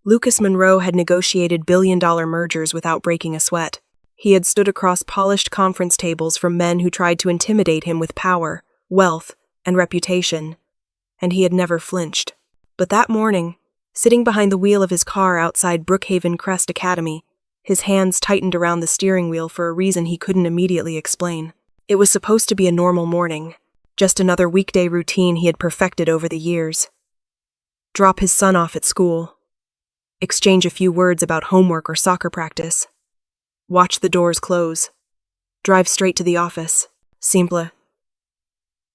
Lucas Monroe had negotiated billion-dollar mergers without breaking a sweat. He had stood across polished conference tables from men who tried to intimidate him with power, wealth, and reputation, and he had never flinched. But that morning, sitting behind the wheel of his car outside Brookhaven Crest Academy, his hands tightened around the steering wheel for a reason he couldn't immediately explain. It was supposed to be a normal morning, just another weekday routine he had perfected over the years. Drop his son off at school. Exchange a few words about homework or soccer practice. Watch the doors close. Drive straight to the office. Simple.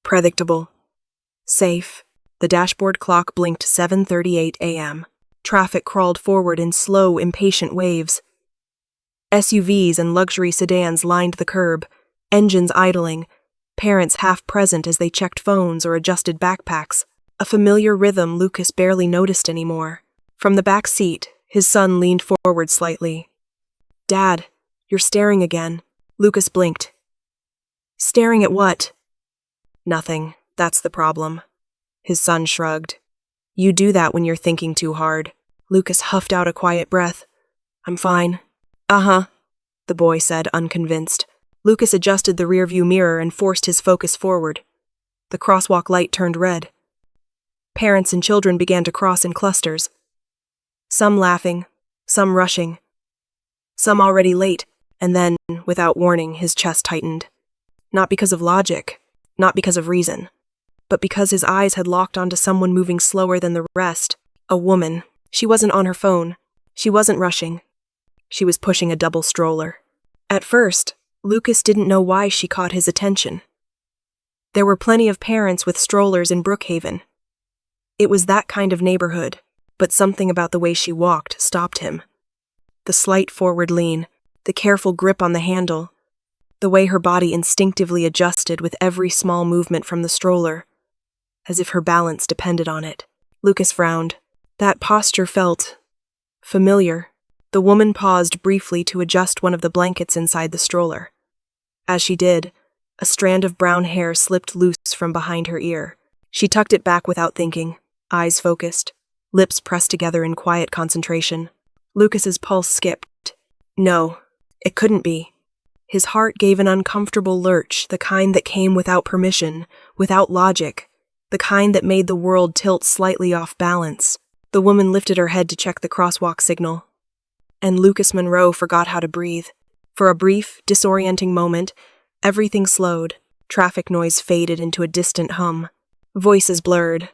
Predictable. Safe. The dashboard clock blinked 7:38 a.m. Traffic crawled forward in slow, impatient waves. SUVs and luxury sedans lined the curb, engines idling, parents half present as they checked phones or adjusted backpacks, a familiar rhythm Lucas barely noticed anymore. From the back seat, his son leaned forward slightly. "Dad, you're staring again." Lucas blinked. "Staring at what?" "Nothing. That's the problem." His son shrugged. "You do that when you're thinking too hard." Lucas huffed out a quiet breath. "I'm fine." "Uh-huh," the boy said, unconvinced. Lucas adjusted the rearview mirror and forced his focus forward. The crosswalk light turned red. Parents and children began to cross in clusters. Some laughing, some rushing, some already late, and then, without warning, his chest tightened. Not because of logic, not because of reason, but because his eyes had locked onto someone moving slower than the rest. A woman. She wasn't on her phone. She wasn't rushing. She was pushing a double stroller. At first, Lucas didn't know why she caught his attention. There were plenty of parents with strollers in Brookhaven. It was that kind of neighborhood, but something about the way she walked stopped him. The slight forward lean, the careful grip on the handle, the way her body instinctively adjusted with every small movement from the stroller, as if her balance depended on it. Lucas frowned. That posture felt familiar. The woman paused briefly to adjust one of the blankets inside the stroller. As she did, a strand of brown hair slipped loose from behind her ear. She tucked it back without thinking, eyes focused, lips pressed together in quiet concentration. Lucas's pulse skipped. No, it couldn't be. His heart gave an uncomfortable lurch, the kind that came without permission, without logic, the kind that made the world tilt slightly off balance. The woman lifted her head to check the crosswalk signal, and Lucas Monroe forgot how to breathe. For a brief, disorienting moment, everything slowed. Traffic noise faded into a distant hum. Voices blurred.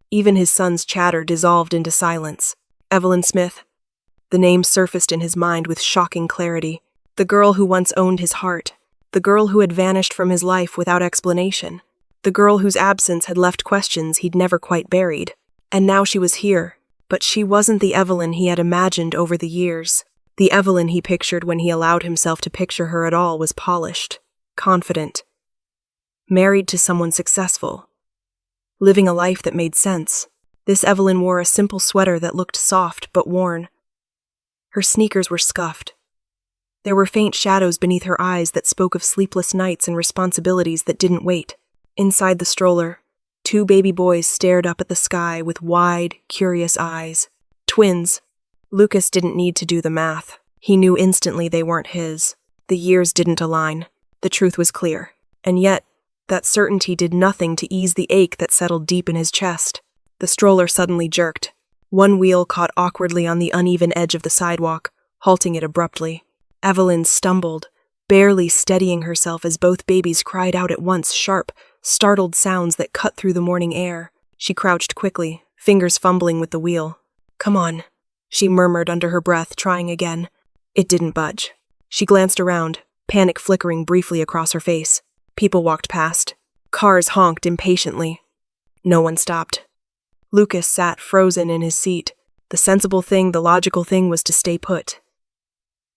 Even his son's chatter dissolved into silence. Evelyn Smith. The name surfaced in his mind with shocking clarity. The girl who once owned his heart. The girl who had vanished from his life without explanation. The girl whose absence had left questions he'd never quite buried. And now she was here. But she wasn't the Evelyn he had imagined over the years. The Evelyn he pictured when he allowed himself to picture her at all was polished, confident, married to someone successful, living a life that made sense. This Evelyn wore a simple sweater that looked soft but worn. Her sneakers were scuffed. There were faint shadows beneath her eyes that spoke of sleepless nights and responsibilities that didn't wait. Inside the stroller, two baby boys stared up at the sky with wide, curious eyes. Twins. Lucas didn't need to do the math. He knew instantly they weren't his. The years didn't align. The truth was clear. And yet, that certainty did nothing to ease the ache that settled deep in his chest. The stroller suddenly jerked. One wheel caught awkwardly on the uneven edge of the sidewalk, halting it abruptly. Evelyn stumbled, barely steadying herself as both babies cried out at once, sharp, startled sounds that cut through the morning air. She crouched quickly, fingers fumbling with the wheel. "Come on," she murmured under her breath, trying again. It didn't budge. She glanced around, panic flickering briefly across her face. People walked past. Cars honked impatiently. No one stopped. Lucas sat frozen in his seat. The sensible thing, the logical thing was to stay put.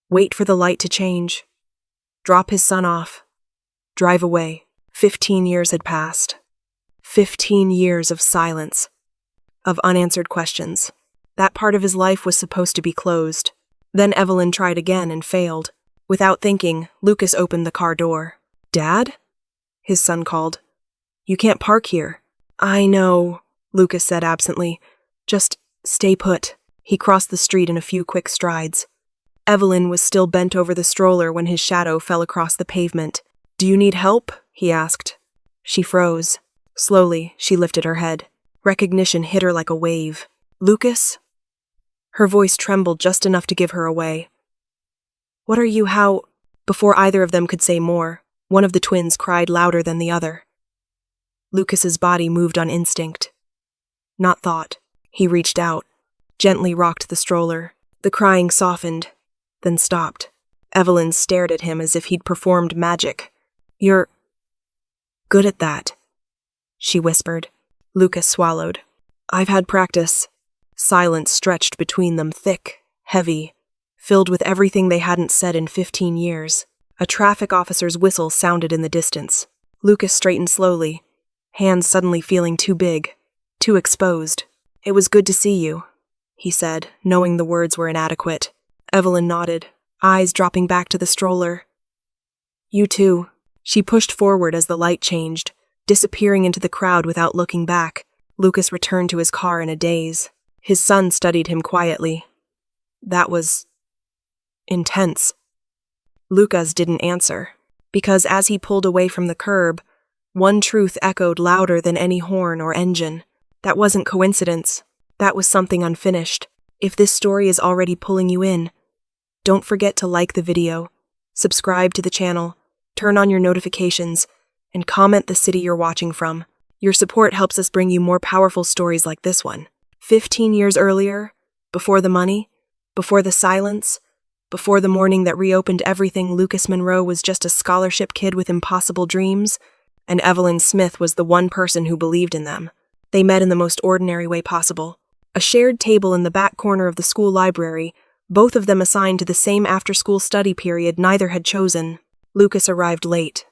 Wait for the light to change. Drop his son off. Drive away. 15 years had passed. 15 years of silence. Of unanswered questions. That part of his life was supposed to be closed. Then Evelyn tried again and failed. Without thinking, Lucas opened the car door. "Dad?" his son called. "You can't park here." "I know," Lucas said absently. "Just stay put." He crossed the street in a few quick strides. Evelyn was still bent over the stroller when his shadow fell across the pavement. "Do you need help?" he asked. She froze. Slowly, she lifted her head. Recognition hit her like a wave. "Lucas?" Her voice trembled just enough to give her away. "What are you, how—" Before either of them could say more, one of the twins cried louder than the other. Lucas's body moved on instinct, not thought. He reached out, gently rocked the stroller. The crying softened, then stopped. Evelyn stared at him as if he'd performed magic. "You're good at that," she whispered. Lucas swallowed. "I've had practice." Silence stretched between them, thick, heavy, filled with everything they hadn't said in 15 years. A traffic officer's whistle sounded in the distance. Lucas straightened slowly, hands suddenly feeling too big, too exposed. "It was good to see you," he said, knowing the words were inadequate. Evelyn nodded, eyes dropping back to the stroller. "You too." She pushed forward as the light changed, disappearing into the crowd without looking back. Lucas returned to his car in a daze. His son studied him quietly. "That was intense." Lucas didn't answer, because as he pulled away from the curb, one truth echoed louder than any horn or engine. That wasn't coincidence. That was something unfinished. If this story is already pulling you in, don't forget to like the video, subscribe to the channel, turn on your notifications, and comment the city you're watching from. Your support helps us bring you more powerful stories like this one. 15 years earlier, before the money, before the silence, before the morning that reopened everything, Lucas Monroe was just a scholarship kid with impossible dreams, and Evelyn Smith was the one person who believed in them. They met in the most ordinary way possible. A shared table in the back corner of the school library, both of them assigned to the same after-school study period neither had chosen. Lucas arrived late,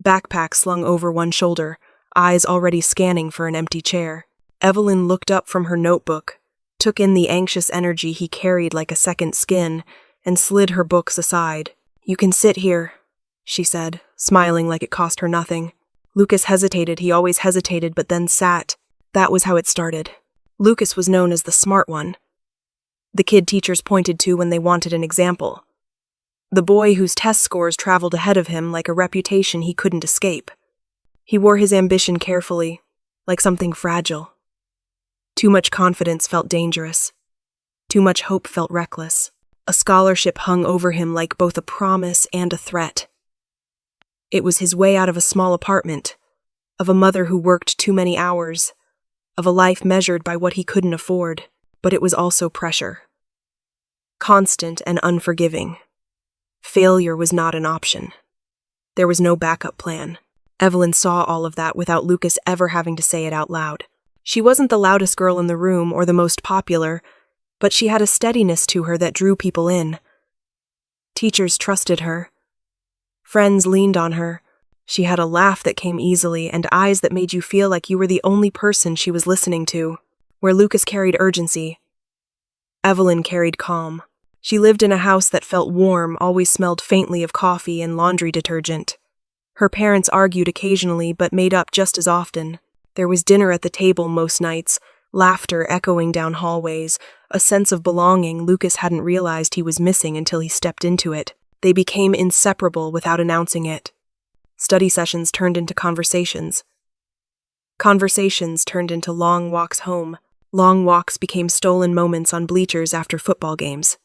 backpack slung over one shoulder, eyes already scanning for an empty chair. Evelyn looked up from her notebook, took in the anxious energy he carried like a second skin, and slid her books aside. "You can sit here," she said, smiling like it cost her nothing. Lucas hesitated. He always hesitated, but then sat. That was how it started. Lucas was known as the smart one, the kid teachers pointed to when they wanted an example. The boy whose test scores traveled ahead of him like a reputation he couldn't escape. He wore his ambition carefully, like something fragile. Too much confidence felt dangerous. Too much hope felt reckless. A scholarship hung over him like both a promise and a threat. It was his way out of a small apartment, of a mother who worked too many hours, of a life measured by what he couldn't afford, but it was also pressure. Constant and unforgiving. Failure was not an option. There was no backup plan. Evelyn saw all of that without Lucas ever having to say it out loud. She wasn't the loudest girl in the room or the most popular, but she had a steadiness to her that drew people in. Teachers trusted her. Friends leaned on her. She had a laugh that came easily and eyes that made you feel like you were the only person she was listening to. Where Lucas carried urgency, Evelyn carried calm. She lived in a house that felt warm, always smelled faintly of coffee and laundry detergent. Her parents argued occasionally, but made up just as often. There was dinner at the table most nights, laughter echoing down hallways, a sense of belonging Lucas hadn't realized he was missing until he stepped into it. They became inseparable without announcing it. Study sessions turned into conversations. Conversations turned into long walks home. Long walks became stolen moments on bleachers after football games.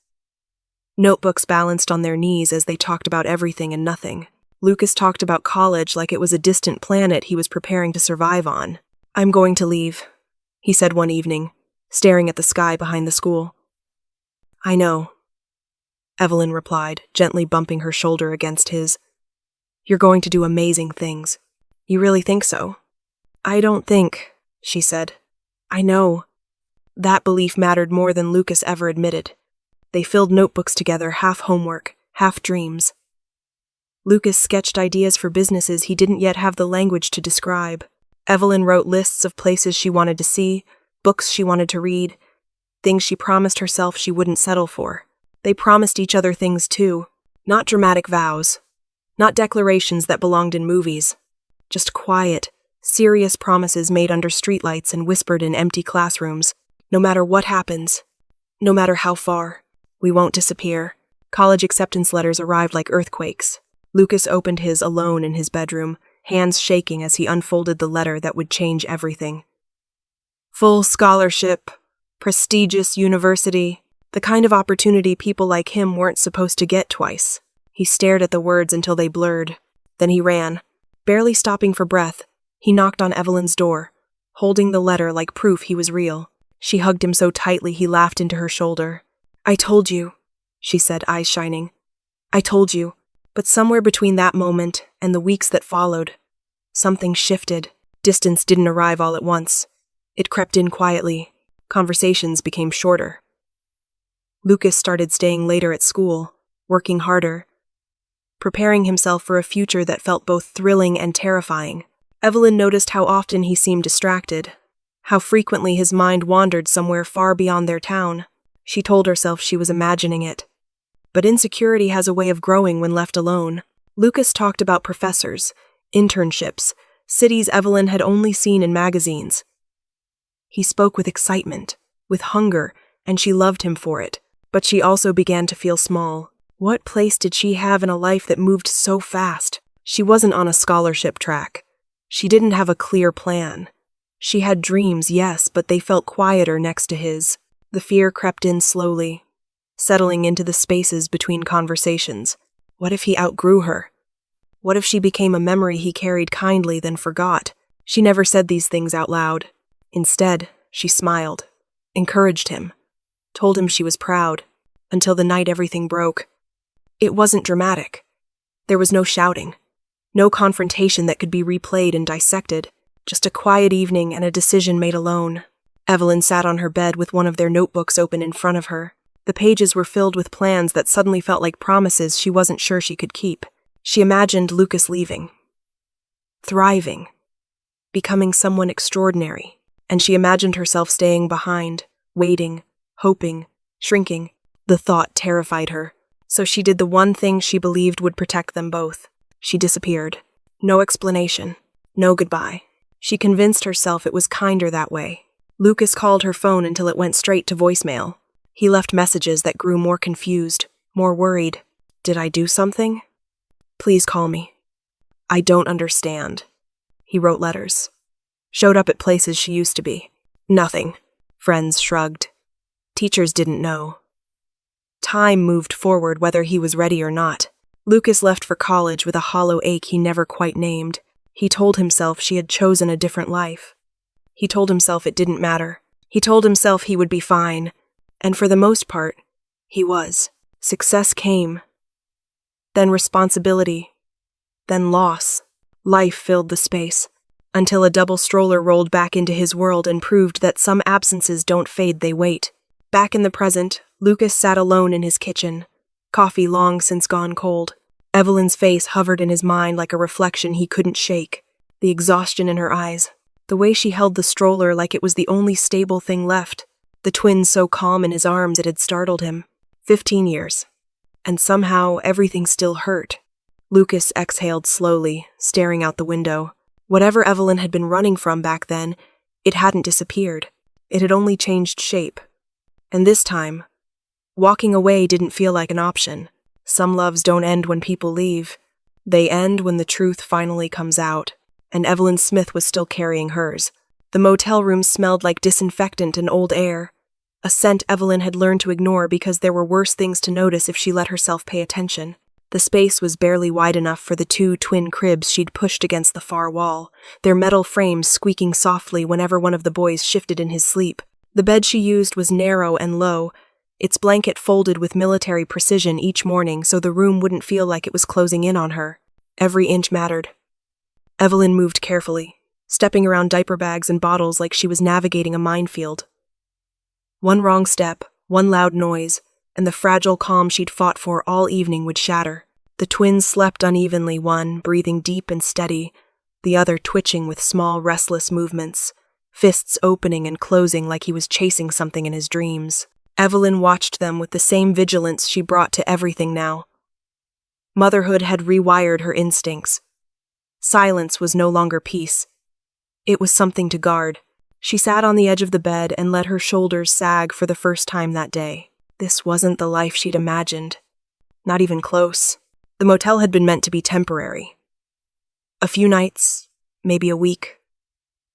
Notebooks balanced on their knees as they talked about everything and nothing. Lucas talked about college like it was a distant planet he was preparing to survive on. "I'm going to leave," he said one evening, staring at the sky behind the school. "I know," Evelyn replied, gently bumping her shoulder against his. "You're going to do amazing things. You really think so?" "I don't think," she said. "I know." That belief mattered more than Lucas ever admitted. They filled notebooks together, half homework, half dreams. Lucas sketched ideas for businesses he didn't yet have the language to describe. Evelyn wrote lists of places she wanted to see, books she wanted to read, things she promised herself she wouldn't settle for. They promised each other things too, not dramatic vows, not declarations that belonged in movies, just quiet, serious promises made under streetlights and whispered in empty classrooms. No matter what happens, No matter how far, we won't disappear. College acceptance letters arrived like earthquakes. Lucas opened his alone in his bedroom, hands shaking as he unfolded the letter that would change everything. Full scholarship, prestigious university, the kind of opportunity people like him weren't supposed to get twice. He stared at the words until they blurred. Then he ran. Barely stopping for breath, he knocked on Evelyn's door, holding the letter like proof he was real. She hugged him so tightly he laughed into her shoulder. "I told you," she said, eyes shining. "I told you." But somewhere between that moment and the weeks that followed, something shifted. Distance didn't arrive all at once. It crept in quietly. Conversations became shorter. Lucas started staying later at school, working harder, preparing himself for a future that felt both thrilling and terrifying. Evelyn noticed how often he seemed distracted, how frequently his mind wandered somewhere far beyond their town. She told herself she was imagining it. But insecurity has a way of growing when left alone. Lucas talked about professors, internships, cities Evelyn had only seen in magazines. He spoke with excitement, with hunger, and she loved him for it. But she also began to feel small. What place did she have in a life that moved so fast? She wasn't on a scholarship track. She didn't have a clear plan. She had dreams, yes, but they felt quieter next to his. The fear crept in slowly, settling into the spaces between conversations. What if he outgrew her? What if she became a memory he carried kindly then forgot? She never said these things out loud. Instead, she smiled, encouraged him, told him she was proud, until the night everything broke. It wasn't dramatic. There was no shouting, no confrontation that could be replayed and dissected, just a quiet evening and a decision made alone. Evelyn sat on her bed with one of their notebooks open in front of her. The pages were filled with plans that suddenly felt like promises she wasn't sure she could keep. She imagined Lucas leaving, thriving, becoming someone extraordinary, and she imagined herself staying behind, waiting, hoping, shrinking. The thought terrified her, so she did the one thing she believed would protect them both. She disappeared. No explanation, no goodbye. She convinced herself it was kinder that way. Lucas called her phone until it went straight to voicemail. He left messages that grew more confused, more worried. "Did I do something? Please call me. I don't understand." He wrote letters. Showed up at places she used to be. Nothing. Friends shrugged. Teachers didn't know. Time moved forward whether he was ready or not. Lucas left for college with a hollow ache he never quite named. He told himself she had chosen a different life. He told himself it didn't matter. He told himself he would be fine. And for the most part, he was. Success came. Then responsibility. Then loss. Life filled the space. Until a double stroller rolled back into his world and proved that some absences don't fade, they wait. Back in the present, Lucas sat alone in his kitchen, coffee long since gone cold. Evelyn's face hovered in his mind like a reflection he couldn't shake. The exhaustion in her eyes, the way she held the stroller like it was the only stable thing left, the twins so calm in his arms it had startled him. 15 years. And somehow everything still hurt. Lucas exhaled slowly, staring out the window. Whatever Evelyn had been running from back then, it hadn't disappeared. It had only changed shape. And this time, walking away didn't feel like an option. Some loves don't end when people leave. They end when the truth finally comes out. And Evelyn Smith was still carrying hers. The motel room smelled like disinfectant and old air, a scent Evelyn had learned to ignore because there were worse things to notice if she let herself pay attention. The space was barely wide enough for the 2 twin cribs she'd pushed against the far wall, their metal frames squeaking softly whenever one of the boys shifted in his sleep. The bed she used was narrow and low, its blanket folded with military precision each morning so the room wouldn't feel like it was closing in on her. Every inch mattered. Evelyn moved carefully, stepping around diaper bags and bottles like she was navigating a minefield. One wrong step, one loud noise, and the fragile calm she'd fought for all evening would shatter. The twins slept unevenly, one breathing deep and steady, the other twitching with small, restless movements, fists opening and closing like he was chasing something in his dreams. Evelyn watched them with the same vigilance she brought to everything now. Motherhood had rewired her instincts. Silence was no longer peace. It was something to guard. She sat on the edge of the bed and let her shoulders sag for the first time that day. This wasn't the life she'd imagined. Not even close. The motel had been meant to be temporary. A few nights, maybe a week.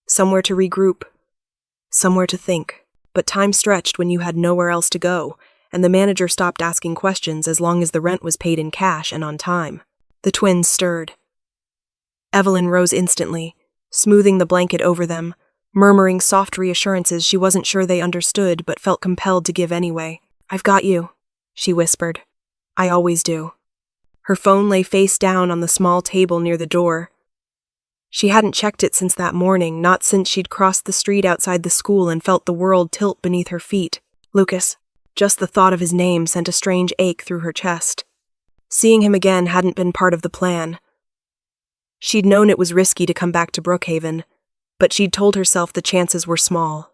Somewhere to regroup. Somewhere to think. But time stretched when you had nowhere else to go, and the manager stopped asking questions as long as the rent was paid in cash and on time. The twins stirred. Evelyn rose instantly, smoothing the blanket over them, murmuring soft reassurances she wasn't sure they understood but felt compelled to give anyway. "I've got you," she whispered. "I always do." Her phone lay face down on the small table near the door. She hadn't checked it since that morning, not since she'd crossed the street outside the school and felt the world tilt beneath her feet. Lucas. Just the thought of his name sent a strange ache through her chest. Seeing him again hadn't been part of the plan. She'd known it was risky to come back to Brookhaven, but she'd told herself the chances were small.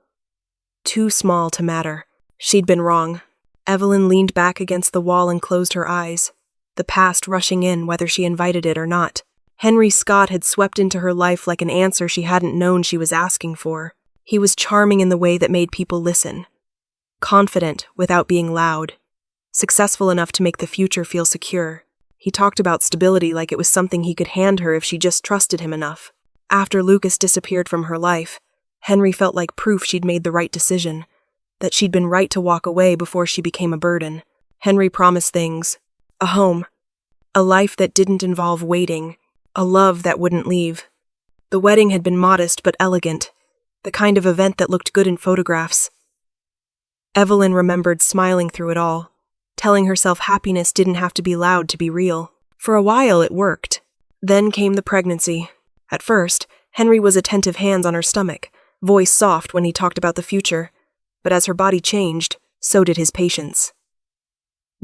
Too small to matter. She'd been wrong. Evelyn leaned back against the wall and closed her eyes, the past rushing in whether she invited it or not. Henry Scott had swept into her life like an answer she hadn't known she was asking for. He was charming in the way that made people listen. Confident without being loud. Successful enough to make the future feel secure. He talked about stability like it was something he could hand her if she just trusted him enough. After Lucas disappeared from her life, Henry felt like proof she'd made the right decision, that she'd been right to walk away before she became a burden. Henry promised things. A home. A life that didn't involve waiting. A love that wouldn't leave. The wedding had been modest but elegant, the kind of event that looked good in photographs. Evelyn remembered smiling through it all, telling herself happiness didn't have to be loud to be real. For a while it worked. Then came the pregnancy. At first, Henry was attentive hands on her stomach, voice soft when he talked about the future. But as her body changed, so did his patience.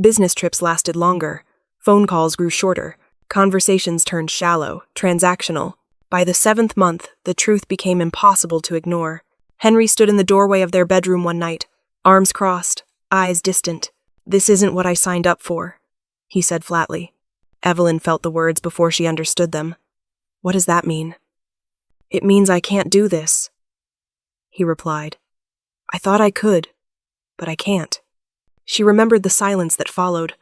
Business trips lasted longer. Phone calls grew shorter. Conversations turned shallow, transactional. By the 7th month, the truth became impossible to ignore. Henry stood in the doorway of their bedroom one night, arms crossed, eyes distant. "This isn't what I signed up for," he said flatly. Evelyn felt the words before she understood them. "What does that mean?" "It means I can't do this," he replied. "I thought I could, but I can't." She remembered the silence that followed,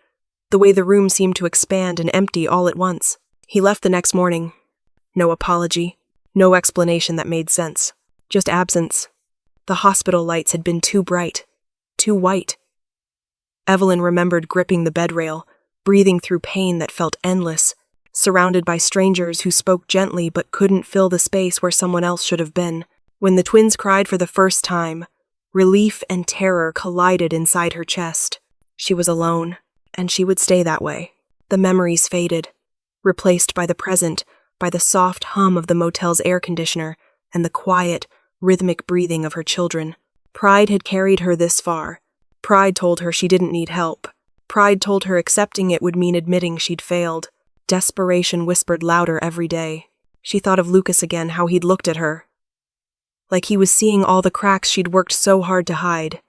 the way the room seemed to expand and empty all at once. He left the next morning. No apology, no explanation that made sense. Just absence. The hospital lights had been too bright, too white. Evelyn remembered gripping the bed rail, breathing through pain that felt endless, surrounded by strangers who spoke gently but couldn't fill the space where someone else should have been. When the twins cried for the first time, relief and terror collided inside her chest. She was alone, and she would stay that way. The memories faded, replaced by the present, by the soft hum of the motel's air conditioner and the quiet, rhythmic breathing of her children. Pride had carried her this far. Pride told her she didn't need help. Pride told her accepting it would mean admitting she'd failed. Desperation whispered louder every day. She thought of Lucas again, how he'd looked at her. Like he was seeing all the cracks she'd worked so hard to hide.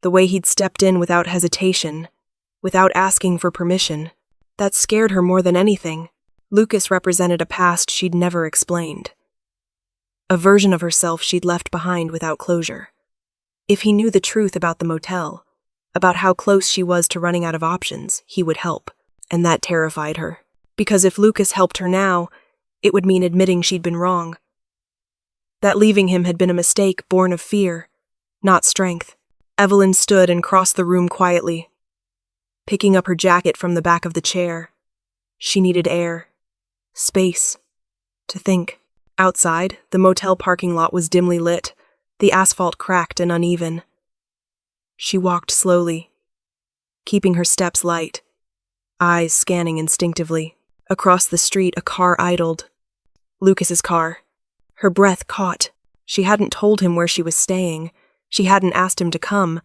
The way he'd stepped in without hesitation, without asking for permission. That scared her more than anything. Lucas represented a past she'd never explained. A version of herself she'd left behind without closure. If he knew the truth about the motel, about how close she was to running out of options, he would help. And that terrified her. Because if Lucas helped her now, it would mean admitting she'd been wrong. That leaving him had been a mistake born of fear, not strength. Evelyn stood and crossed the room quietly, picking up her jacket from the back of the chair. She needed air, space, to think. Outside, the motel parking lot was dimly lit, the asphalt cracked and uneven. She walked slowly, keeping her steps light, eyes scanning instinctively. Across the street, a car idled. Lucas's car. Her breath caught. She hadn't told him where she was staying. She hadn't asked him to come.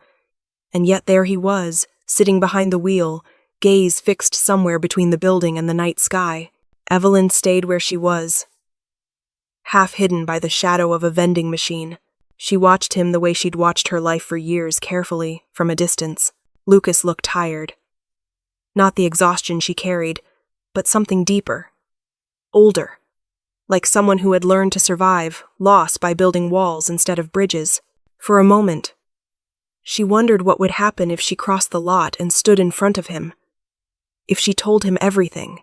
And yet there he was, sitting behind the wheel, gaze fixed somewhere between the building and the night sky. Evelyn stayed where she was, half hidden by the shadow of a vending machine. She watched him the way she'd watched her life for years, carefully, from a distance. Lucas looked tired. Not the exhaustion she carried, but something deeper. Older. like someone who had learned to survive loss by building walls instead of bridges. For a moment, she wondered what would happen if she crossed the lot and stood in front of him. If she told him everything.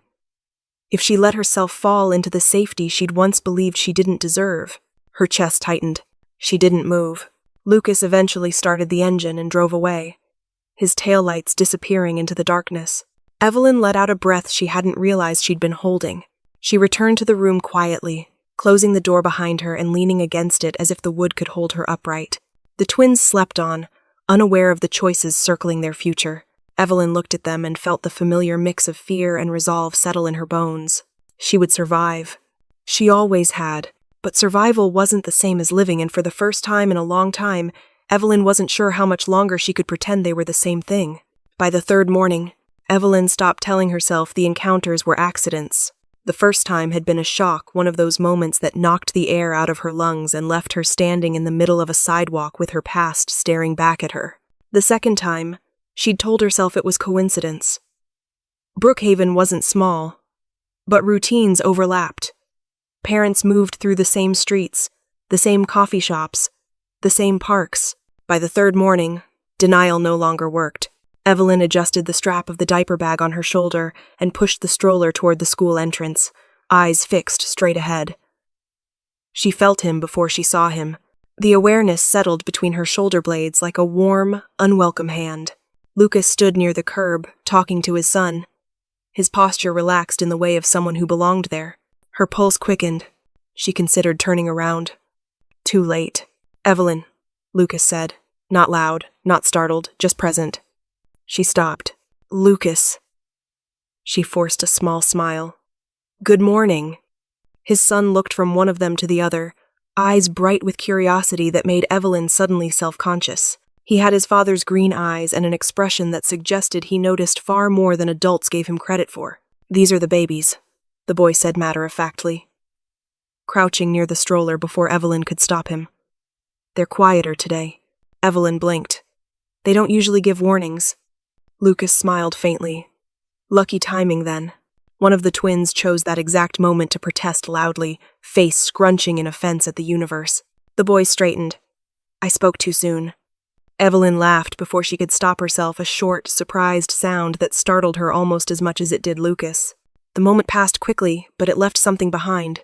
If she let herself fall into the safety she'd once believed she didn't deserve. Her chest tightened. She didn't move. Lucas eventually started the engine and drove away, his taillights disappearing into the darkness. Evelyn let out a breath she hadn't realized she'd been holding. She returned to the room quietly, closing the door behind her and leaning against it as if the wood could hold her upright. The twins slept on, unaware of the choices circling their future. Evelyn looked at them and felt the familiar mix of fear and resolve settle in her bones. She would survive. She always had. But survival wasn't the same as living, and for the first time in a long time, Evelyn wasn't sure how much longer she could pretend they were the same thing. By the third morning, Evelyn stopped telling herself the encounters were accidents. The first time had been a shock, one of those moments that knocked the air out of her lungs and left her standing in the middle of a sidewalk with her past staring back at her. The second time, she'd told herself it was coincidence. Brookhaven wasn't small, but routines overlapped. Parents moved through the same streets, the same coffee shops, the same parks. By the third morning, denial no longer worked. Evelyn adjusted the strap of the diaper bag on her shoulder and pushed the stroller toward the school entrance, eyes fixed straight ahead. She felt him before she saw him. The awareness settled between her shoulder blades like a warm, unwelcome hand. Lucas stood near the curb, talking to his son. His posture relaxed in the way of someone who belonged there. Her pulse quickened. She considered turning around. Too late. "Evelyn," Lucas said. Not loud, not startled, just present. She stopped. "Lucas." She forced a small smile. "Good morning." His son looked from one of them to the other, eyes bright with curiosity that made Evelyn suddenly self-conscious. He had his father's green eyes and an expression that suggested he noticed far more than adults gave him credit for. "These are the babies," the boy said matter-of-factly, crouching near the stroller before Evelyn could stop him. "They're quieter today." Evelyn blinked. "They don't usually give warnings." Lucas smiled faintly. Lucky timing, then. One of the twins chose that exact moment to protest loudly, face scrunching in offense at the universe. The boy straightened. "I spoke too soon." Evelyn laughed before she could stop herself, a short, surprised sound that startled her almost as much as it did Lucas. The moment passed quickly, but it left something behind.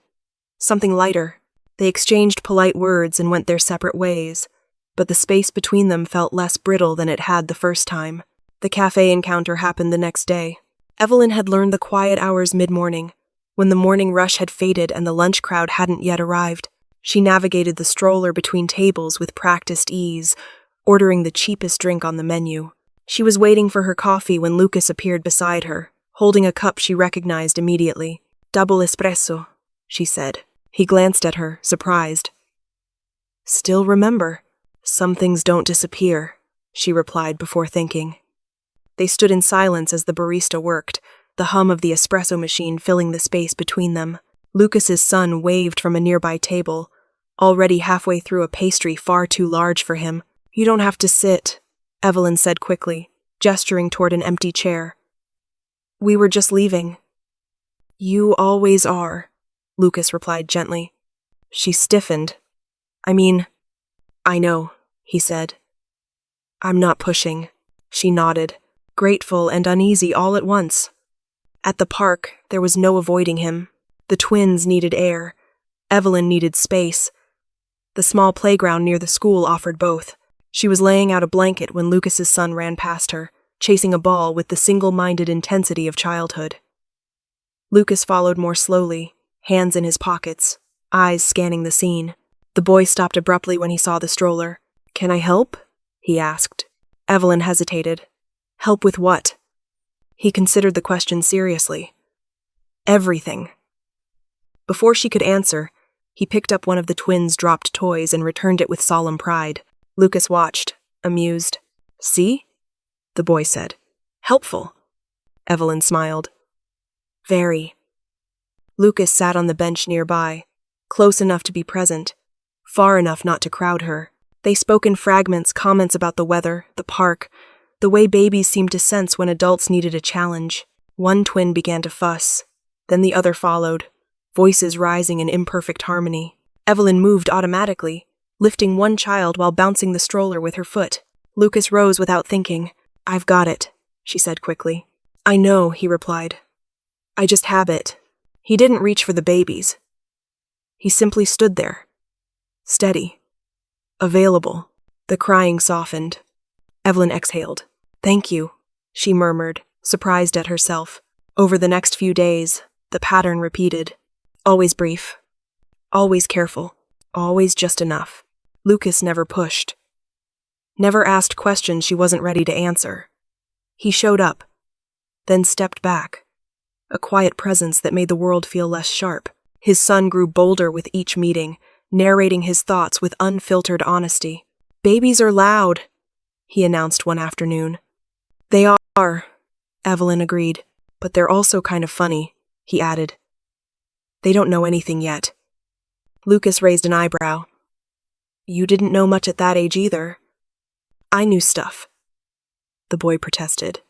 Something lighter. They exchanged polite words and went their separate ways, but the space between them felt less brittle than it had the first time. The cafe encounter happened the next day. Evelyn had learned the quiet hours mid-morning, when the morning rush had faded and the lunch crowd hadn't yet arrived. She navigated the stroller between tables with practiced ease, ordering the cheapest drink on the menu. She was waiting for her coffee when Lucas appeared beside her, holding a cup she recognized immediately. "Double espresso," she said. He glanced at her, surprised. "Still remember, some things don't disappear," she replied before thinking. They stood in silence as the barista worked, the hum of the espresso machine filling the space between them. Lucas's son waved from a nearby table, already halfway through a pastry far too large for him. "You don't have to sit," Evelyn said quickly, gesturing toward an empty chair. "We were just leaving." "You always are," Lucas replied gently. She stiffened. "I know," he said. "I'm not pushing." She nodded, grateful and uneasy all at once. At the park, there was no avoiding him. The twins needed air. Evelyn needed space. The small playground near the school offered both. She was laying out a blanket when Lucas's son ran past her, chasing a ball with the single-minded intensity of childhood. Lucas followed more slowly, hands in his pockets, eyes scanning the scene. The boy stopped abruptly when he saw the stroller. "Can I help?" he asked. Evelyn hesitated. "Help with what?" He considered the question seriously. "Everything." Before she could answer, he picked up one of the twins' dropped toys and returned it with solemn pride. Lucas watched, amused. "See?" the boy said. "Helpful." Evelyn smiled. "Very." Lucas sat on the bench nearby, close enough to be present, far enough not to crowd her. They spoke in fragments, comments about the weather, the park, the way babies seemed to sense when adults needed a challenge. One twin began to fuss, then the other followed, voices rising in imperfect harmony. Evelyn moved automatically, lifting one child while bouncing the stroller with her foot. Lucas rose without thinking. "I've got it," she said quickly. "I know," he replied. "I just have it." He didn't reach for the babies. He simply stood there, steady, available. The crying softened. Evelyn exhaled. "Thank you," she murmured, surprised at herself. Over the next few days, the pattern repeated. Always brief, always careful, always just enough. Lucas never pushed, never asked questions she wasn't ready to answer. He showed up, then stepped back, a quiet presence that made the world feel less sharp. His son grew bolder with each meeting, narrating his thoughts with unfiltered honesty. "Babies are loud," he announced one afternoon. "They are," Evelyn agreed. "But they're also kind of funny," he added. "They don't know anything yet." Lucas raised an eyebrow. "You didn't know much at that age either." "I knew stuff," the boy protested.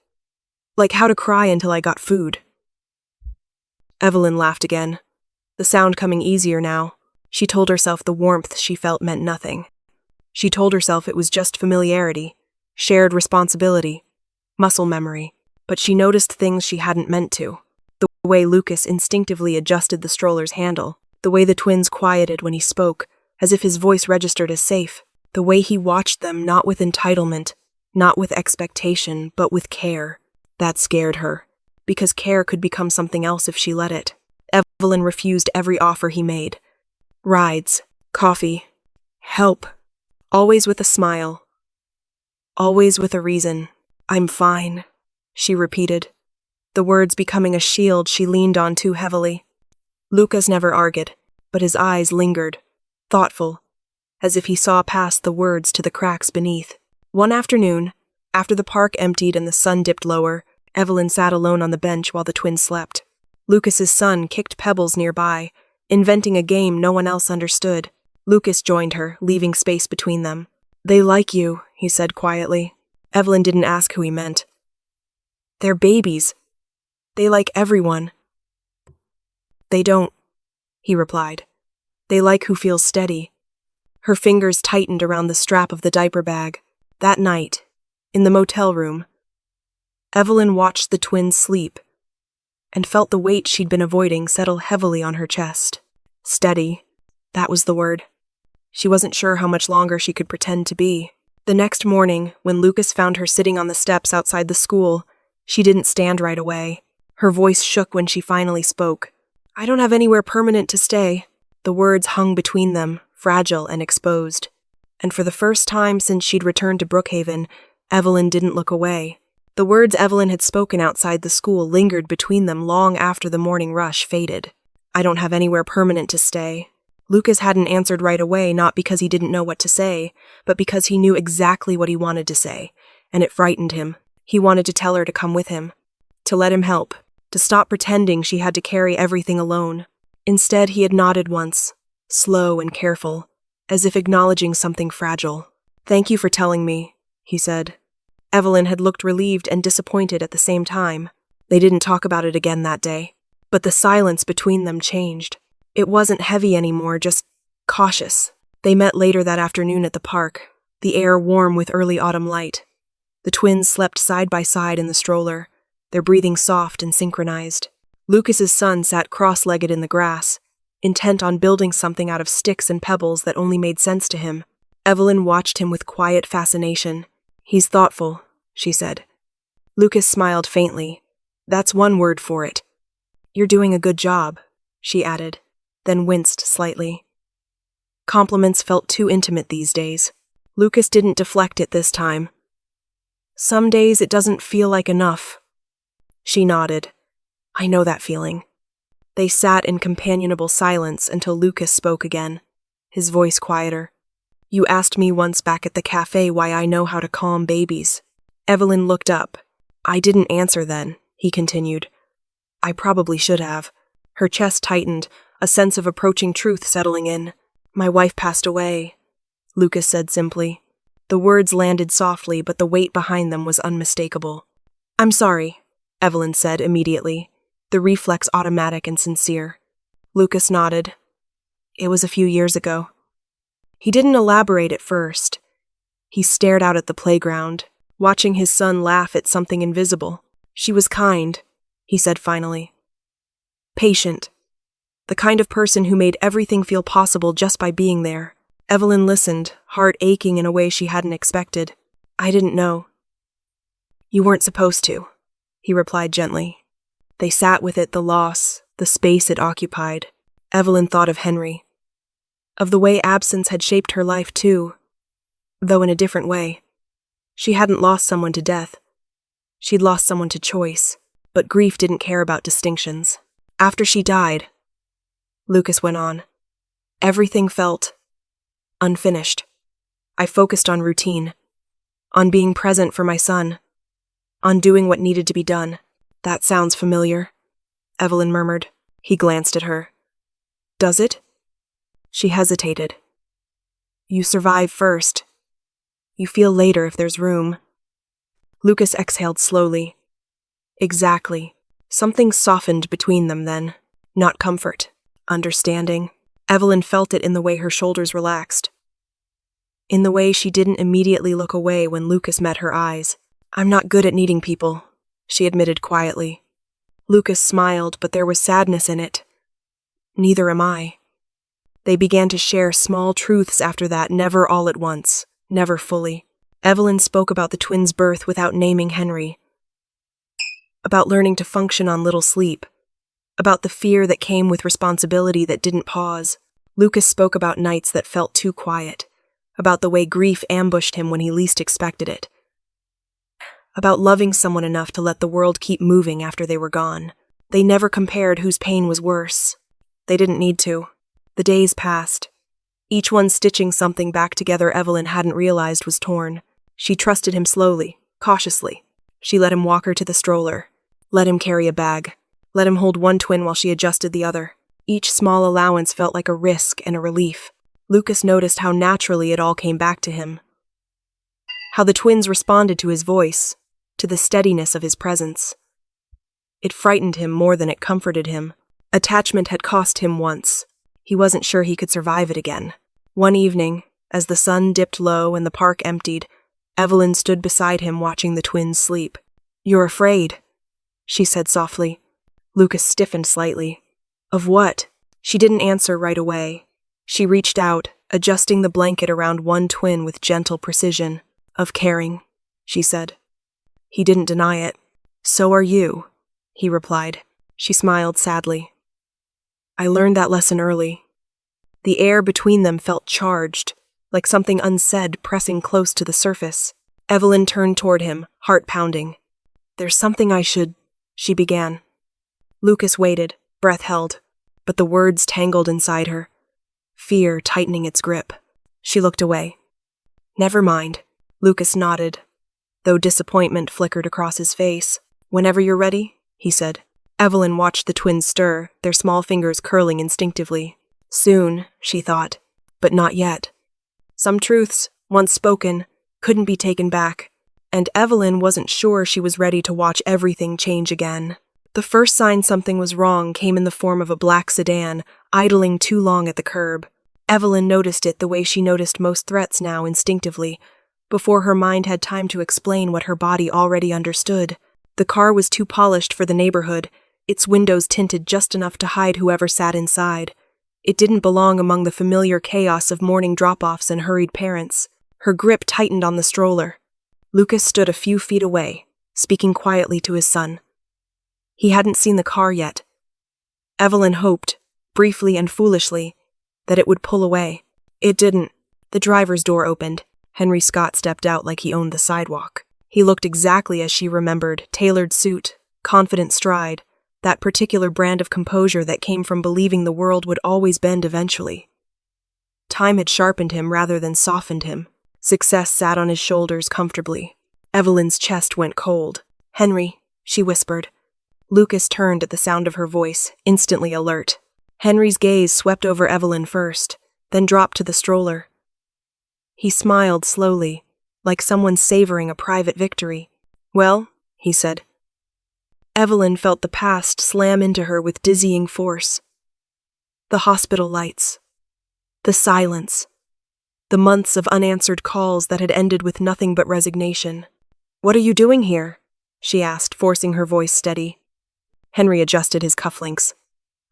"Like how to cry until I got food." Evelyn laughed again, the sound coming easier now. She told herself the warmth she felt meant nothing. She told herself it was just familiarity, shared responsibility, muscle memory. But she noticed things she hadn't meant to. The way Lucas instinctively adjusted the stroller's handle, the way the twins quieted when he spoke, as if his voice registered as safe, the way he watched them not with entitlement, not with expectation, but with care. That scared her, because care could become something else if she let it. Evelyn refused every offer he made. Rides, coffee, help, always with a smile, always with a reason. "I'm fine," she repeated, the words becoming a shield she leaned on too heavily. Lucas never argued, but his eyes lingered, thoughtful, as if he saw past the words to the cracks beneath. One afternoon, after the park emptied and the sun dipped lower, Evelyn sat alone on the bench while the twins slept. Lucas's son kicked pebbles nearby, inventing a game no one else understood. Lucas joined her, leaving space between them. "They like you," he said quietly. Evelyn didn't ask who he meant. "They're babies. They like everyone." "They don't," he replied. "They like who feels steady." Her fingers tightened around the strap of the diaper bag. That night, in the motel room, Evelyn watched the twins sleep and felt the weight she'd been avoiding settle heavily on her chest. Steady, that was the word. She wasn't sure how much longer she could pretend to be. The next morning, when Lucas found her sitting on the steps outside the school, she didn't stand right away. Her voice shook when she finally spoke. "I don't have anywhere permanent to stay." The words hung between them, fragile and exposed. And for the first time since she'd returned to Brookhaven, Evelyn didn't look away. The words Evelyn had spoken outside the school lingered between them long after the morning rush faded. "I don't have anywhere permanent to stay." Lucas hadn't answered right away, not because he didn't know what to say, but because he knew exactly what he wanted to say, and it frightened him. He wanted to tell her to come with him, to let him help, to stop pretending she had to carry everything alone. Instead, he had nodded once, slow and careful, as if acknowledging something fragile. "Thank you for telling me," he said. Evelyn had looked relieved and disappointed at the same time. They didn't talk about it again that day, but the silence between them changed. It wasn't heavy anymore, just cautious. They met later that afternoon at the park, the air warm with early autumn light. The twins slept side by side in the stroller, their breathing soft and synchronized. Lucas's son sat cross-legged in the grass, intent on building something out of sticks and pebbles that only made sense to him. Evelyn watched him with quiet fascination. "He's thoughtful," she said. Lucas smiled faintly. "That's one word for it." "You're doing a good job," she added, then winced slightly. Compliments felt too intimate these days. Lucas didn't deflect it this time. "Some days it doesn't feel like enough." She nodded. "I know that feeling." They sat in companionable silence until Lucas spoke again, his voice quieter. "You asked me once back at the cafe why I know how to calm babies." Evelyn looked up. "I didn't answer then," he continued. "I probably should have." Her chest tightened, a sense of approaching truth settling in. "My wife passed away," Lucas said simply. The words landed softly, but the weight behind them was unmistakable. "I'm sorry," Evelyn said immediately, the reflex automatic and sincere. Lucas nodded. It was a few years ago. He didn't elaborate at first. He stared out at the playground, watching his son laugh at something invisible. She was kind, he said finally. Patient. The kind of person who made everything feel possible just by being there. Evelyn listened, heart aching in a way she hadn't expected. I didn't know. You weren't supposed to, he replied gently. They sat with it, the loss, the space it occupied. Evelyn thought of Henry. Of the way absence had shaped her life too, though in a different way. She hadn't lost someone to death. She'd lost someone to choice, but grief didn't care about distinctions. After she died, Lucas went on, everything felt unfinished. I focused on routine, on being present for my son, on doing what needed to be done. That sounds familiar, Evelyn murmured. He glanced at her. Does it? She hesitated. You survive first. You feel later if there's room. Lucas exhaled slowly. Exactly. Something softened between them then. Not comfort. Understanding. Evelyn felt it in the way her shoulders relaxed. In the way she didn't immediately look away when Lucas met her eyes. I'm not good at needing people, she admitted quietly. Lucas smiled, but there was sadness in it. Neither am I. They began to share small truths after that, never all at once, never fully. Evelyn spoke about the twins' birth without naming Henry. About learning to function on little sleep. About the fear that came with responsibility that didn't pause. Lucas spoke about nights that felt too quiet. About the way grief ambushed him when he least expected it. About loving someone enough to let the world keep moving after they were gone. They never compared whose pain was worse. They didn't need to. The days passed. Each one stitching something back together Evelyn hadn't realized was torn. She trusted him slowly, cautiously. She let him walk her to the stroller. Let him carry a bag. Let him hold one twin while she adjusted the other. Each small allowance felt like a risk and a relief. Lucas noticed how naturally it all came back to him. How the twins responded to his voice, to the steadiness of his presence. It frightened him more than it comforted him. Attachment had cost him once. He wasn't sure he could survive it again. One evening, as the sun dipped low and the park emptied, Evelyn stood beside him watching the twins sleep. You're afraid, she said softly. Lucas stiffened slightly. Of what? She didn't answer right away. She reached out, adjusting the blanket around one twin with gentle precision. Of caring, she said. He didn't deny it. So are you, he replied. She smiled sadly. I learned that lesson early. The air between them felt charged, like something unsaid pressing close to the surface. Evelyn turned toward him, heart pounding. There's something she began. Lucas waited, breath held, but the words tangled inside her, fear tightening its grip. She looked away. Never mind, Lucas nodded, though disappointment flickered across his face. Whenever you're ready, he said. Evelyn watched the twins stir, their small fingers curling instinctively. Soon, she thought, but not yet. Some truths, once spoken, couldn't be taken back, and Evelyn wasn't sure she was ready to watch everything change again. The first sign something was wrong came in the form of a black sedan, idling too long at the curb. Evelyn noticed it the way she noticed most threats now, instinctively, before her mind had time to explain what her body already understood. The car was too polished for the neighborhood, its windows tinted just enough to hide whoever sat inside. It didn't belong among the familiar chaos of morning drop-offs and hurried parents. Her grip tightened on the stroller. Lucas stood a few feet away, speaking quietly to his son. He hadn't seen the car yet. Evelyn hoped, briefly and foolishly, that it would pull away. It didn't. The driver's door opened. Henry Scott stepped out like he owned the sidewalk. He looked exactly as she remembered, tailored suit, confident stride, that particular brand of composure that came from believing the world would always bend eventually. Time had sharpened him rather than softened him. Success sat on his shoulders comfortably. Evelyn's chest went cold. Henry, she whispered. Lucas turned at the sound of her voice, instantly alert. Henry's gaze swept over Evelyn first, then dropped to the stroller. He smiled slowly, like someone savoring a private victory. Well, he said. Evelyn felt the past slam into her with dizzying force. The hospital lights. The silence. The months of unanswered calls that had ended with nothing but resignation. "What are you doing here?" she asked, forcing her voice steady. Henry adjusted his cufflinks.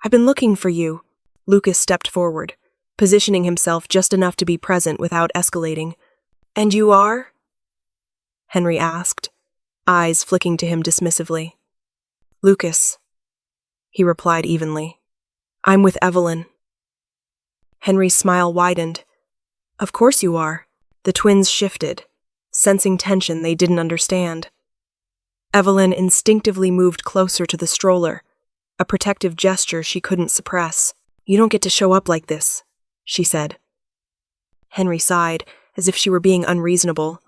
"I've been looking for you." Lucas stepped forward, positioning himself just enough to be present without escalating. "And you are?" Henry asked, eyes flicking to him dismissively. "Lucas," he replied evenly. "I'm with Evelyn." Henry's smile widened. "Of course you are." The twins shifted, sensing tension they didn't understand. Evelyn instinctively moved closer to the stroller, a protective gesture she couldn't suppress. "You don't get to show up like this," she said. Henry sighed, as if she were being unreasonable.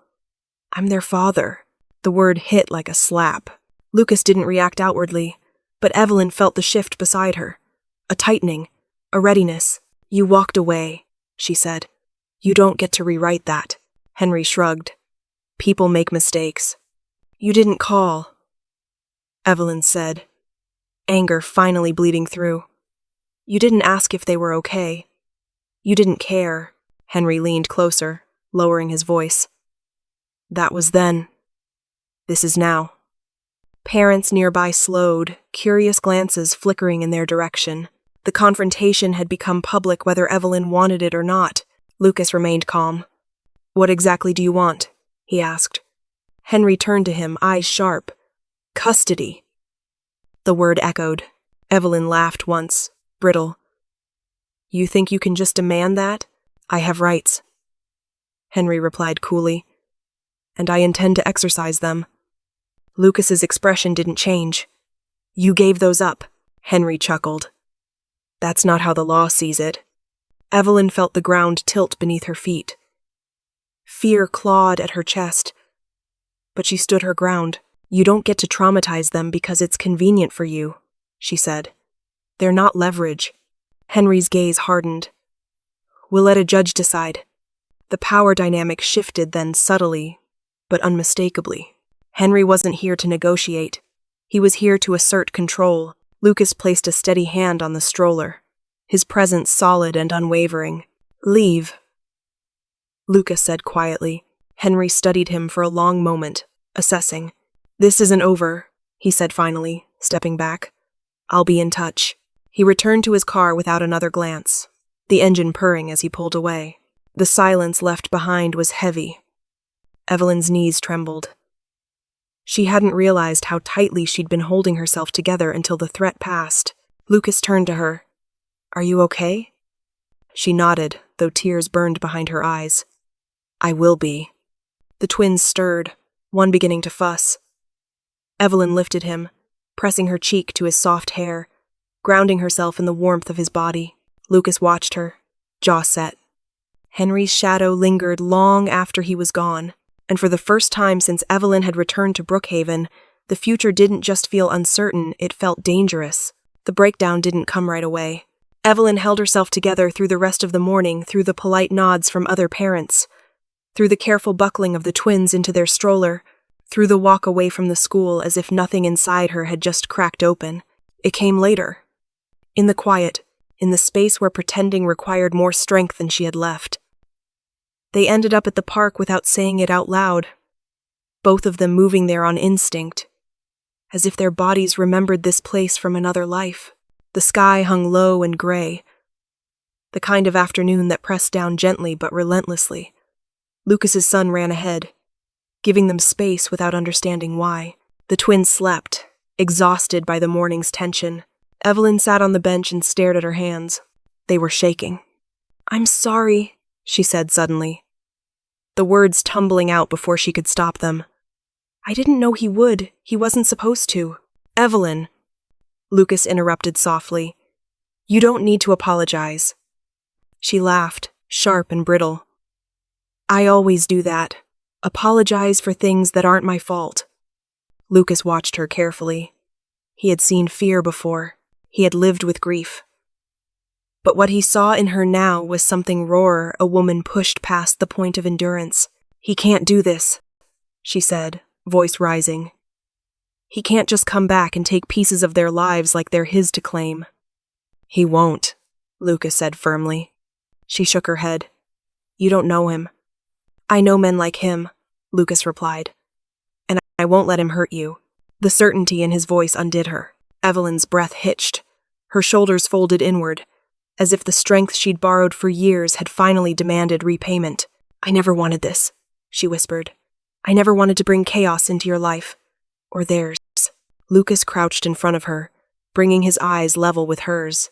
"I'm their father." The word hit like a slap. Lucas didn't react outwardly, but Evelyn felt the shift beside her. A tightening, a readiness. "You walked away," she said. "You don't get to rewrite that." Henry shrugged. "People make mistakes." "You didn't call," Evelyn said, anger finally bleeding through. "You didn't ask if they were okay. You didn't care." Henry leaned closer, lowering his voice. "That was then. This is now." Parents nearby slowed, curious glances flickering in their direction. The confrontation had become public whether Evelyn wanted it or not. Lucas remained calm. "What exactly do you want?" he asked. Henry turned to him, eyes sharp. "Custody." The word echoed. Evelyn laughed once, brittle. "You think you can just demand that? I have rights." Henry replied coolly. "And I intend to exercise them." Lucas's expression didn't change. "You gave those up," Henry chuckled. "That's not how the law sees it." Evelyn felt the ground tilt beneath her feet. Fear clawed at her chest, but she stood her ground. "You don't get to traumatize them because it's convenient for you," she said. "They're not leverage." Henry's gaze hardened. "We'll let a judge decide." The power dynamic shifted then subtly, but unmistakably. Henry wasn't here to negotiate. He was here to assert control. Lucas placed a steady hand on the stroller, his presence solid and unwavering. "Leave," Lucas said quietly. Henry studied him for a long moment, assessing. "This isn't over," he said finally, stepping back. "I'll be in touch." He returned to his car without another glance, the engine purring as he pulled away. The silence left behind was heavy. Evelyn's knees trembled. She hadn't realized how tightly she'd been holding herself together until the threat passed. Lucas turned to her. "Are you okay?" She nodded, though tears burned behind her eyes. "I will be." The twins stirred, one beginning to fuss. Evelyn lifted him, pressing her cheek to his soft hair, grounding herself in the warmth of his body. Lucas watched her, jaw set. Henry's shadow lingered long after he was gone, and for the first time since Evelyn had returned to Brookhaven, the future didn't just feel uncertain, it felt dangerous. The breakdown didn't come right away. Evelyn held herself together through the rest of the morning, through the polite nods from other parents, through the careful buckling of the twins into their stroller, through the walk away from the school as if nothing inside her had just cracked open. It came later. In the quiet, in the space where pretending required more strength than she had left. They ended up at the park without saying it out loud, both of them moving there on instinct, as if their bodies remembered this place from another life. The sky hung low and gray, the kind of afternoon that pressed down gently but relentlessly. Lucas's son ran ahead, giving them space without understanding why. The twins slept, exhausted by the morning's tension. Evelyn sat on the bench and stared at her hands. They were shaking. "I'm sorry," she said suddenly, the words tumbling out before she could stop them. "I didn't know he would. He wasn't supposed to." "Evelyn," Lucas interrupted softly, "you don't need to apologize." She laughed, sharp and brittle. "I always do that. Apologize for things that aren't my fault." Lucas watched her carefully. He had seen fear before. He had lived with grief. But what he saw in her now was something rawer, a woman pushed past the point of endurance. "He can't do this," she said, voice rising. "He can't just come back and take pieces of their lives like they're his to claim." "He won't," Lucas said firmly. She shook her head. You don't know him. I know men like him, Lucas replied. And I won't let him hurt you. The certainty in his voice undid her. Evelyn's breath hitched. Her shoulders folded inward, as if the strength she'd borrowed for years had finally demanded repayment. I never wanted this, she whispered. I never wanted to bring chaos into your life. Or theirs. Lucas crouched in front of her, bringing his eyes level with hers.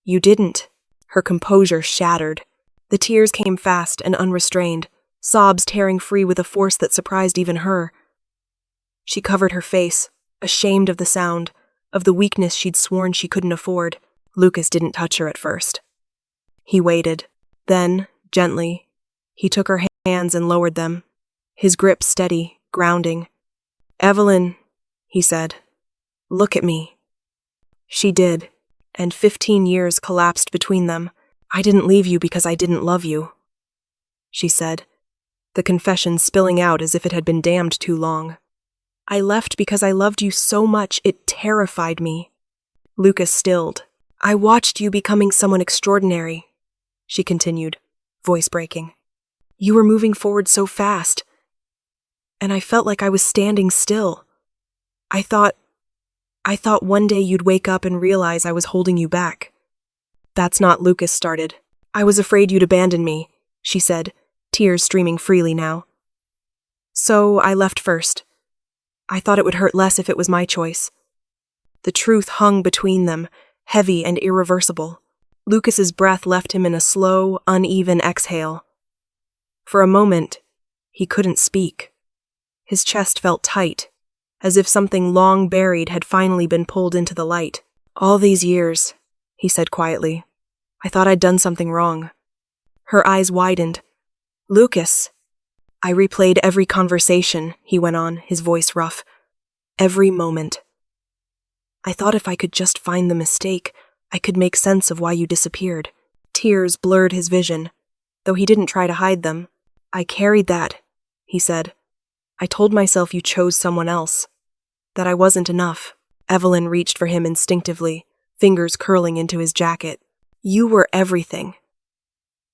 You didn't. Her composure shattered. The tears came fast and unrestrained, sobs tearing free with a force that surprised even her. She covered her face, ashamed of the sound, of the weakness she'd sworn she couldn't afford. Lucas didn't touch her at first. He waited. Then, gently, he took her hands and lowered them, his grip steady, grounding. Evelyn, he said, look at me. She did, and 15 years collapsed between them. I didn't leave you because I didn't love you, she said, the confession spilling out as if it had been damned too long. I left because I loved you so much it terrified me. Lucas stilled. I watched you becoming someone extraordinary, she continued, voice breaking. You were moving forward so fast, and I felt like I was standing still. I thought one day you'd wake up and realize I was holding you back. That's not, Lucas started. I was afraid you'd abandon me, she said, tears streaming freely now. So I left first. I thought it would hurt less if it was my choice. The truth hung between them, heavy and irreversible. Lucas's breath left him in a slow, uneven exhale. For a moment, he couldn't speak. His chest felt tight, as if something long buried had finally been pulled into the light. All these years, he said quietly, I thought I'd done something wrong. Her eyes widened. Lucas. I replayed every conversation, he went on, his voice rough. Every moment. I thought if I could just find the mistake, I could make sense of why you disappeared. Tears blurred his vision, though he didn't try to hide them. I carried that, he said. I told myself you chose someone else, that I wasn't enough. Evelyn reached for him instinctively, fingers curling into his jacket. You were everything,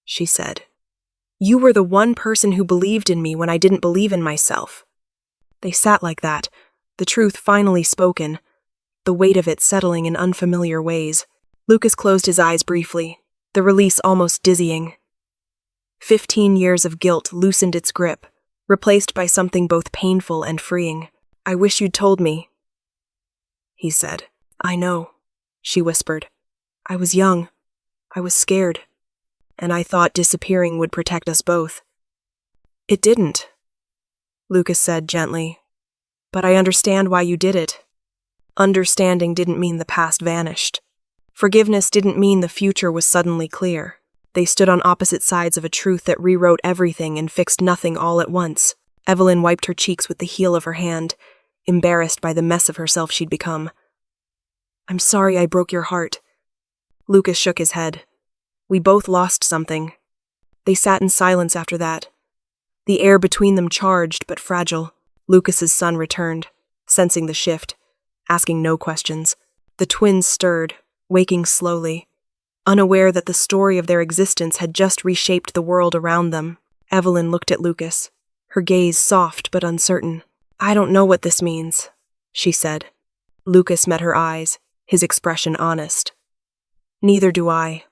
she said. You were the one person who believed in me when I didn't believe in myself. They sat like that, the truth finally spoken, the weight of it settling in unfamiliar ways. Lucas closed his eyes briefly, the release almost dizzying. 15 years of guilt loosened its grip, replaced by something both painful and freeing. I wish you'd told me, he said. I know, she whispered. I was young. I was scared. And I thought disappearing would protect us both. It didn't, Lucas said gently. But I understand why you did it. Understanding didn't mean the past vanished. Forgiveness didn't mean the future was suddenly clear. They stood on opposite sides of a truth that rewrote everything and fixed nothing all at once. Evelyn wiped her cheeks with the heel of her hand, embarrassed by the mess of herself she'd become. I'm sorry I broke your heart. Lucas shook his head. We both lost something. They sat in silence after that. The air between them charged but fragile. Lucas's son returned, sensing the shift, asking no questions. The twins stirred, waking slowly, unaware that the story of their existence had just reshaped the world around them. Evelyn looked at Lucas, her gaze soft but uncertain. I don't know what this means, she said. Lucas met her eyes, his expression honest. Neither do I.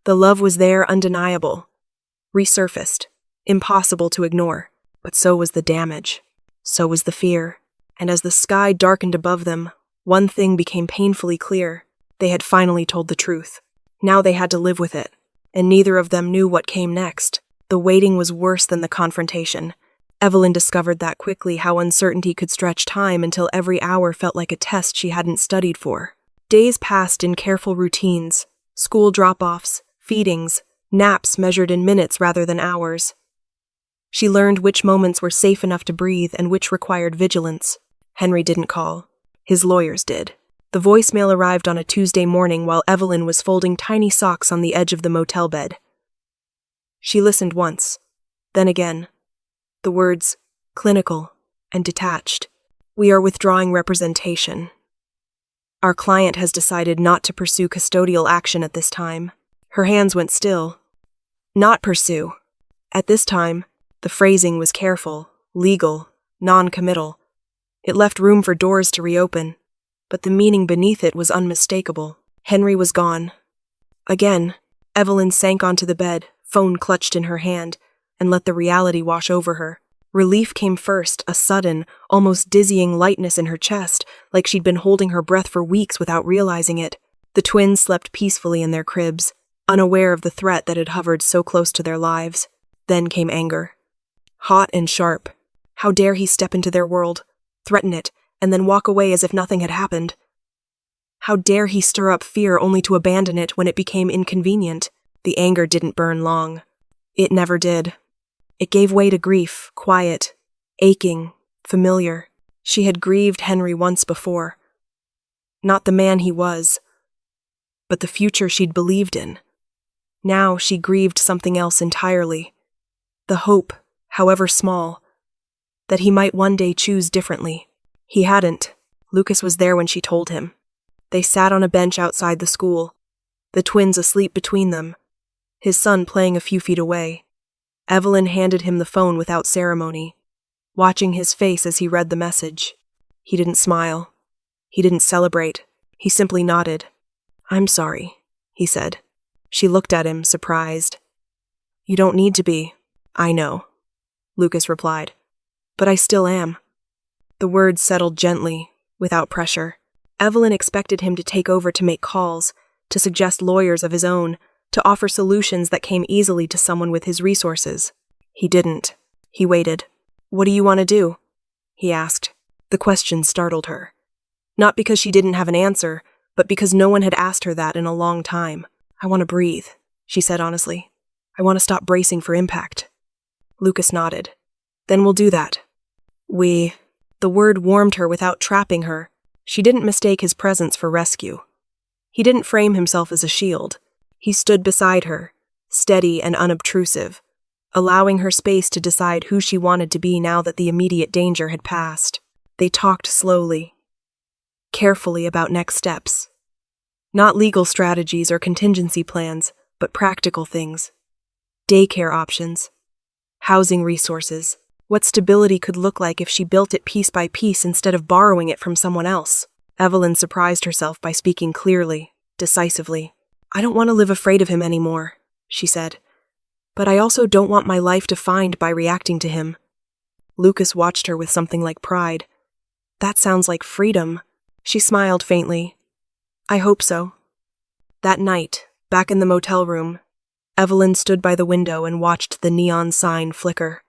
The love was there, undeniable, resurfaced, impossible to ignore. But so was the damage. So was the fear. And as the sky darkened above them, one thing became painfully clear. They had finally told the truth. Now they had to live with it, and neither of them knew what came next. The waiting was worse than the confrontation. Evelyn discovered that quickly, how uncertainty could stretch time until every hour felt like a test she hadn't studied for. Days passed in careful routines, school drop-offs, feedings, naps measured in minutes rather than hours. She learned which moments were safe enough to breathe and which required vigilance. Henry didn't call. His lawyers did. The voicemail arrived on a Tuesday morning while Evelyn was folding tiny socks on the edge of the motel bed. She listened once, then again. The words, clinical and detached. We are withdrawing representation. Our client has decided not to pursue custodial action at this time. Her hands went still. Not pursue. At this time, the phrasing was careful, legal, non-committal. It left room for doors to reopen, but the meaning beneath it was unmistakable. Henry was gone. Again, Evelyn sank onto the bed, phone clutched in her hand, and let the reality wash over her. Relief came first, a sudden, almost dizzying lightness in her chest, like she'd been holding her breath for weeks without realizing it. The twins slept peacefully in their cribs, unaware of the threat that had hovered so close to their lives. Then came anger. Hot and sharp. How dare he step into their world, threaten it, and then walk away as if nothing had happened? How dare he stir up fear only to abandon it when it became inconvenient? The anger didn't burn long. It never did. It gave way to grief, quiet, aching, familiar. She had grieved Henry once before. Not the man he was, but the future she'd believed in. Now she grieved something else entirely. The hope, however small, that he might one day choose differently. He hadn't. Lucas was there when she told him. They sat on a bench outside the school, the twins asleep between them, his son playing a few feet away. Evelyn handed him the phone without ceremony, watching his face as he read the message. He didn't smile. He didn't celebrate. He simply nodded. "I'm sorry," he said. She looked at him, surprised. "You don't need to be. I know," Lucas replied. "But I still am." The words settled gently, without pressure. Evelyn expected him to take over to make calls, to suggest lawyers of his own, to offer solutions that came easily to someone with his resources. He didn't. He waited. "What do you want to do?" he asked. The question startled her. Not because she didn't have an answer, but because no one had asked her that in a long time. "I want to breathe," she said honestly. "I want to stop bracing for impact." Lucas nodded. "Then we'll do that." The word warmed her without trapping her. She didn't mistake his presence for rescue. He didn't frame himself as a shield. He stood beside her, steady and unobtrusive, allowing her space to decide who she wanted to be now that the immediate danger had passed. They talked slowly, carefully about next steps. Not legal strategies or contingency plans, but practical things. Daycare options, housing resources, what stability could look like if she built it piece by piece instead of borrowing it from someone else. Evelyn surprised herself by speaking clearly, decisively. "I don't want to live afraid of him anymore," she said. "But I also don't want my life defined by reacting to him." Lucas watched her with something like pride. "That sounds like freedom." She smiled faintly. "I hope so." That night, back in the motel room, Evelyn stood by the window and watched the neon sign flicker.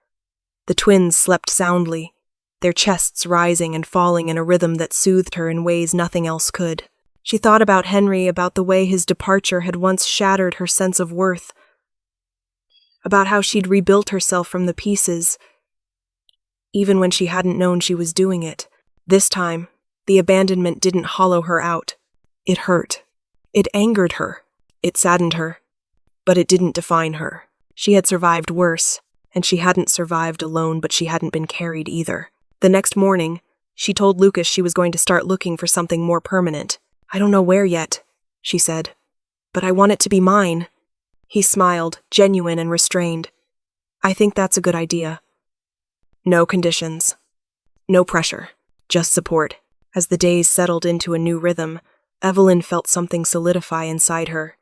The twins slept soundly, their chests rising and falling in a rhythm that soothed her in ways nothing else could. She thought about Henry, about the way his departure had once shattered her sense of worth, about how she'd rebuilt herself from the pieces, even when she hadn't known she was doing it. This time, the abandonment didn't hollow her out. It hurt. It angered her. It saddened her. But it didn't define her. She had survived worse, and she hadn't survived alone, but she hadn't been carried either. The next morning, she told Lucas she was going to start looking for something more permanent. "I don't know where yet," she said, "but I want it to be mine." He smiled, genuine and restrained. "I think that's a good idea." No conditions. No pressure. Just support. As the days settled into a new rhythm, Evelyn felt something solidify inside her.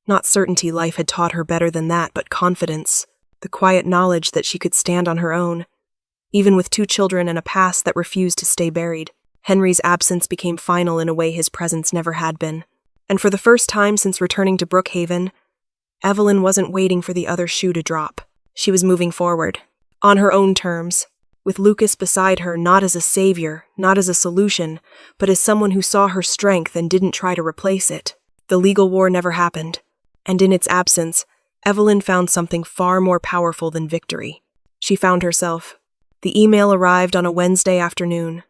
Not certainty life had taught her better than that, but confidence. The quiet knowledge that she could stand on her own, even with 2 children and a past that refused to stay buried. Henry's absence became final in a way his presence never had been. And for the first time since returning to Brookhaven, Evelyn wasn't waiting for the other shoe to drop. She was moving forward, on her own terms, with Lucas beside her, not as a savior, not as a solution, but as someone who saw her strength and didn't try to replace it. The legal war never happened, and in its absence, Evelyn found something far more powerful than victory. She found herself. The email arrived on a Wednesday afternoon,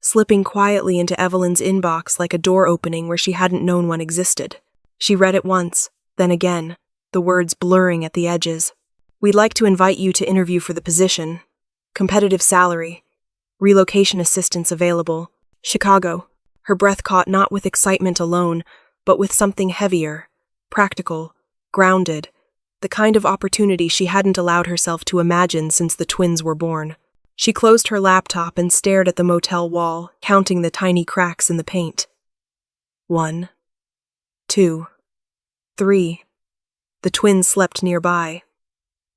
slipping quietly into Evelyn's inbox like a door opening where she hadn't known one existed. She read it once, then again, the words blurring at the edges. "We'd like to invite you to interview for the position. Competitive salary. Relocation assistance available. Chicago." Her breath caught not with excitement alone, but with something heavier. Practical, grounded, the kind of opportunity she hadn't allowed herself to imagine since the twins were born. She closed her laptop and stared at the motel wall, counting the tiny cracks in the paint. 1, 2, 3. The twins slept nearby,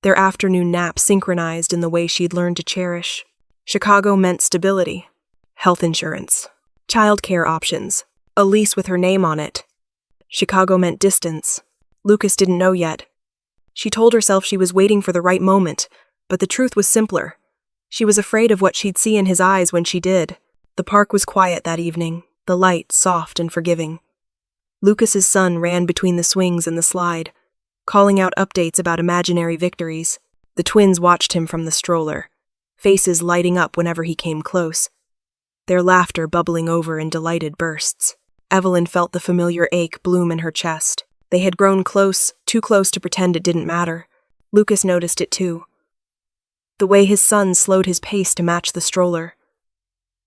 their afternoon nap synchronized in the way she'd learned to cherish. Chicago meant stability, health insurance, childcare options, a lease with her name on it. Chicago meant distance. Lucas didn't know yet. She told herself she was waiting for the right moment, but the truth was simpler. She was afraid of what she'd see in his eyes when she did. The park was quiet that evening, the light soft and forgiving. Lucas's son ran between the swings and the slide, calling out updates about imaginary victories. The twins watched him from the stroller, faces lighting up whenever he came close, their laughter bubbling over in delighted bursts. Evelyn felt the familiar ache bloom in her chest. They had grown close, too close to pretend it didn't matter. Lucas noticed it too. The way his son slowed his pace to match the stroller.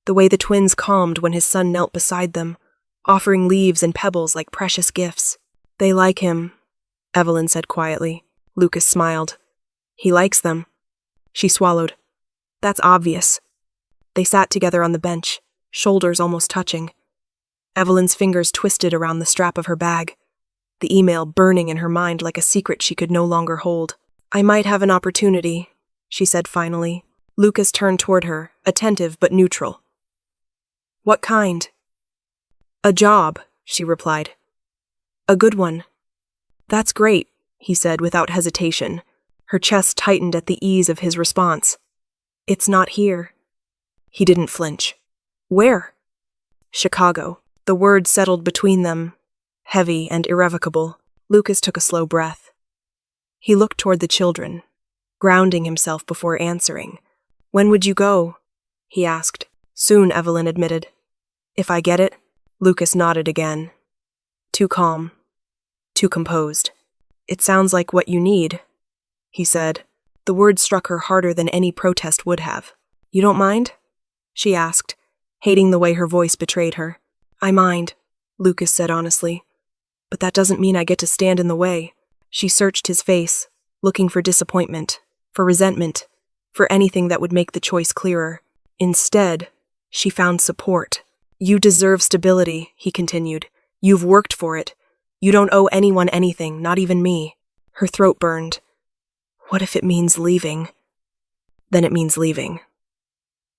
The way the twins calmed when his son knelt beside them, offering leaves and pebbles like precious gifts. They like him, Evelyn said quietly. Lucas smiled. He likes them. She swallowed. That's obvious. They sat together on the bench, shoulders almost touching. Evelyn's fingers twisted around the strap of her bag, the email burning in her mind like a secret she could no longer hold. I might have an opportunity, she said finally. Lucas turned toward her, attentive but neutral. What kind? A job, she replied. A good one. That's great, he said without hesitation. Her chest tightened at the ease of his response. It's not here. He didn't flinch. Where? Chicago. The word settled between them, heavy and irrevocable. Lucas took a slow breath. He looked toward the children, grounding himself before answering. When would you go? He asked. Soon, Evelyn admitted. If I get it? Lucas nodded again. Too calm. Too composed. It sounds like what you need, he said. The word struck her harder than any protest would have. You don't mind? She asked, hating the way her voice betrayed her. I mind, Lucas said honestly. But that doesn't mean I get to stand in the way. She searched his face, looking for disappointment, for resentment, for anything that would make the choice clearer. Instead, she found support. You deserve stability, he continued. You've worked for it. You don't owe anyone anything, not even me. Her throat burned. What if it means leaving? Then it means leaving,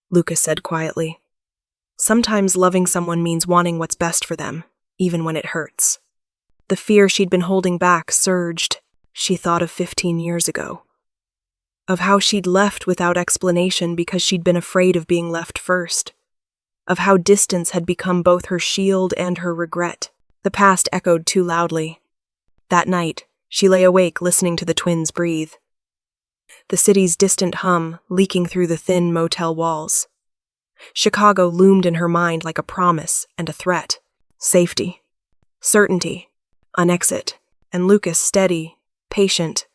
Lucas said quietly. Sometimes loving someone means wanting what's best for them, even when it hurts. The fear she'd been holding back surged. She thought of 15 years ago. Of how she'd left without explanation because she'd been afraid of being left first. Of how distance had become both her shield and her regret. The past echoed too loudly. That night, she lay awake listening to the twins breathe. The city's distant hum leaking through the thin motel walls. Chicago loomed in her mind like a promise and a threat. Safety, certainty, an exit, and Lucas steady, patient,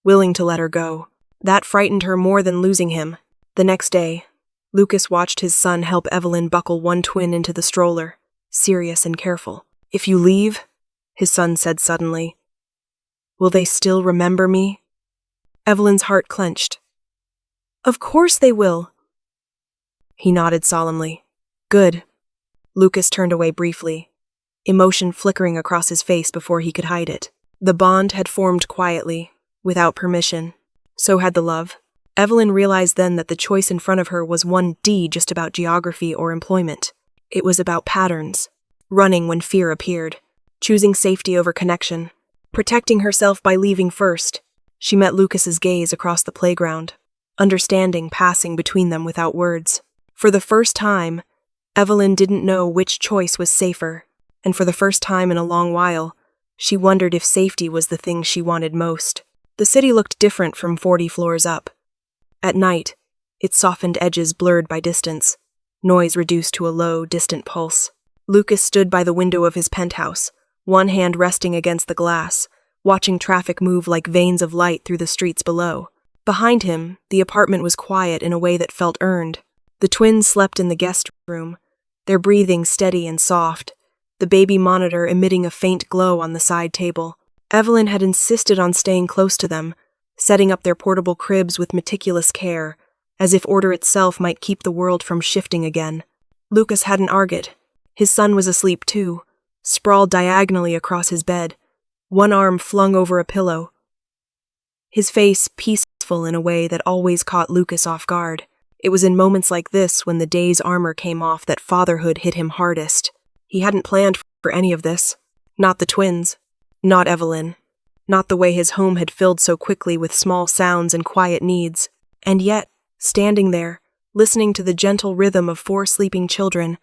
willing to let her go. That frightened her more than losing him. The next day, Lucas watched his son help Evelyn buckle one twin into the stroller, serious and careful. If you leave, his son said suddenly, will they still remember me? Evelyn's heart clenched. Of course they will. He nodded solemnly. Good. Lucas turned away briefly, emotion flickering across his face before he could hide it. The bond had formed quietly, without permission. So had the love. Evelyn realized then that the choice in front of her was one just about geography or employment. It was about patterns, running when fear appeared, choosing safety over connection, protecting herself by leaving first. She met Lucas's gaze across the playground, understanding passing between them without words. For the first time, Evelyn didn't know which choice was safer, and for the first time in a long while, she wondered if safety was the thing she wanted most. The city looked different from 40 floors up. At night, its softened edges blurred by distance, noise reduced to a low, distant pulse. Lucas stood by the window of his penthouse, one hand resting against the glass, watching traffic move like veins of light through the streets below. Behind him, the apartment was quiet in a way that felt earned. The twins slept in the guest room, their breathing steady and soft, the baby monitor emitting a faint glow on the side table. Evelyn had insisted on staying close to them, setting up their portable cribs with meticulous care, as if order itself might keep the world from shifting again. Lucas hadn't argued. His son was asleep too, sprawled diagonally across his bed, one arm flung over a pillow. His face peaceful in a way that always caught Lucas off guard. It was in moments like this, when the day's armor came off, that fatherhood hit him hardest. He hadn't planned for any of this. Not the twins. Not Evelyn. Not the way his home had filled so quickly with small sounds and quiet needs. And yet, standing there, listening to the gentle rhythm of 4 sleeping children,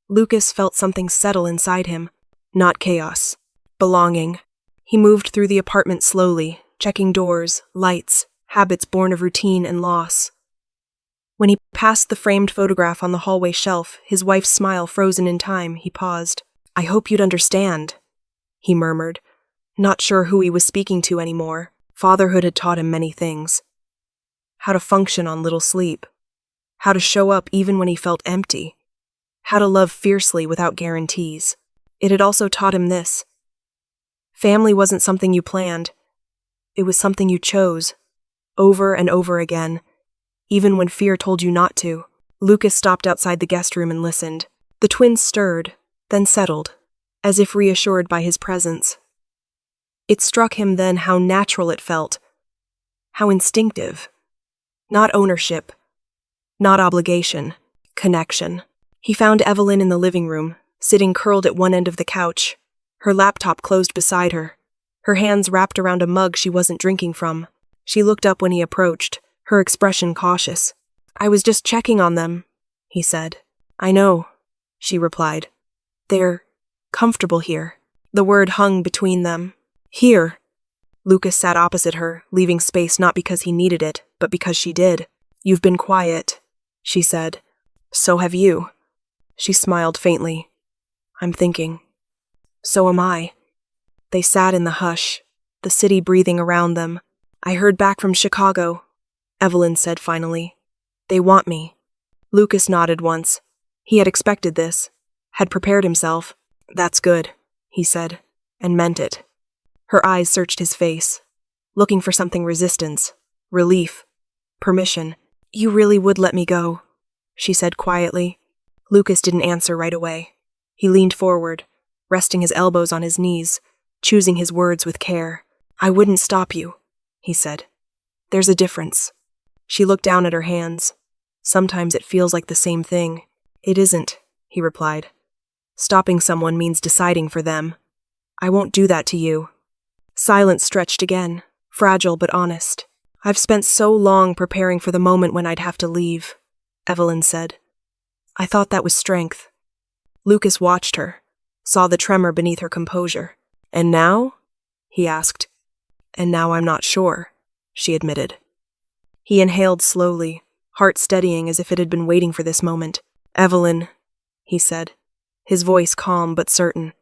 Lucas felt something settle inside him. Not chaos. Belonging. He moved through the apartment slowly, checking doors, lights, habits born of routine and loss. When he passed the framed photograph on the hallway shelf, his wife's smile frozen in time, he paused. "I hope you'd understand," he murmured, not sure who he was speaking to anymore. Fatherhood had taught him many things. How to function on little sleep. How to show up even when he felt empty. How to love fiercely without guarantees. It had also taught him this. Family wasn't something you planned. It was something you chose, over and over again, even when fear told you not to. Lucas stopped outside the guest room and listened. The twins stirred, then settled, as if reassured by his presence. It struck him then how natural it felt, how instinctive. Not ownership, not obligation, connection. He found Evelyn in the living room, sitting curled at one end of the couch, her laptop closed beside her, her hands wrapped around a mug she wasn't drinking from. She looked up when he approached, her expression cautious. "I was just checking on them," he said. "I know," she replied. "They're comfortable here." The word hung between them. "Here." Lucas sat opposite her, leaving space not because he needed it, but because she did. "You've been quiet," she said. "So have you." She smiled faintly. "I'm thinking." "So am I." They sat in the hush, the city breathing around them. "I heard back from Chicago," Evelyn said finally. "They want me." Lucas nodded once. He had expected this, had prepared himself. "That's good," he said, and meant it. Her eyes searched his face, looking for something: resistance, relief, permission. "You really would let me go," she said quietly. Lucas didn't answer right away. He leaned forward, resting his elbows on his knees, choosing his words with care. "I wouldn't stop you," he said. "There's a difference." She looked down at her hands. "Sometimes it feels like the same thing." "It isn't," he replied. "Stopping someone means deciding for them. I won't do that to you." Silence stretched again, fragile but honest. "I've spent so long preparing for the moment when I'd have to leave," Evelyn said. "I thought that was strength." Lucas watched her, saw the tremor beneath her composure. "And now?" he asked. "And now I'm not sure," she admitted. He inhaled slowly, heart steadying as if it had been waiting for this moment. "Evelyn," he said, his voice calm but certain,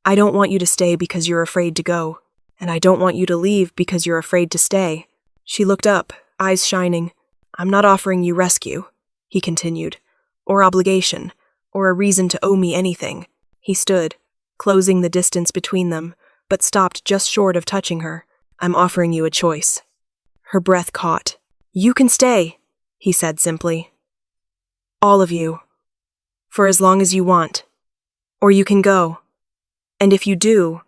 "I don't want you to stay because you're afraid to go, and I don't want you to leave because you're afraid to stay." She looked up, eyes shining. "I'm not offering you rescue," he continued, "or obligation, or a reason to owe me anything." He stood, closing the distance between them, but stopped just short of touching her. "I'm offering you a choice." Her breath caught. "You can stay," he said simply. "All of you. For as long as you want. Or you can go. And if you do,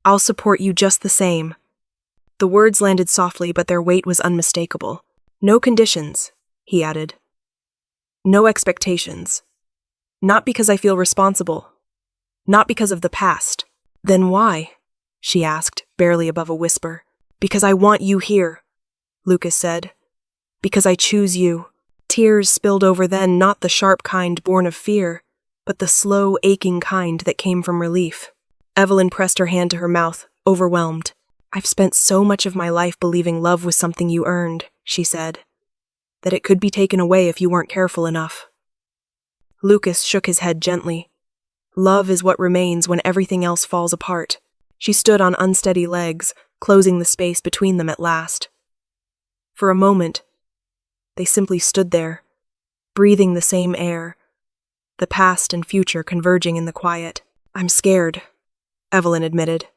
I'll support you just the same." The words landed softly, but their weight was unmistakable. "No conditions," he added. "No expectations. Not because I feel responsible. Not because of the past." "Then why?" she asked, barely above a whisper. "Because I want you here," Lucas said. "Because I choose you." Tears spilled over then, not the sharp kind born of fear, but the slow, aching kind that came from relief. Evelyn pressed her hand to her mouth, overwhelmed. "I've spent so much of my life believing love was something you earned," she said, "that it could be taken away if you weren't careful enough." Lucas shook his head gently. "Love is what remains when everything else falls apart." She stood on unsteady legs, closing the space between them at last. For a moment, they simply stood there, breathing the same air, the past and future converging in the quiet. "I'm scared," Evelyn admitted.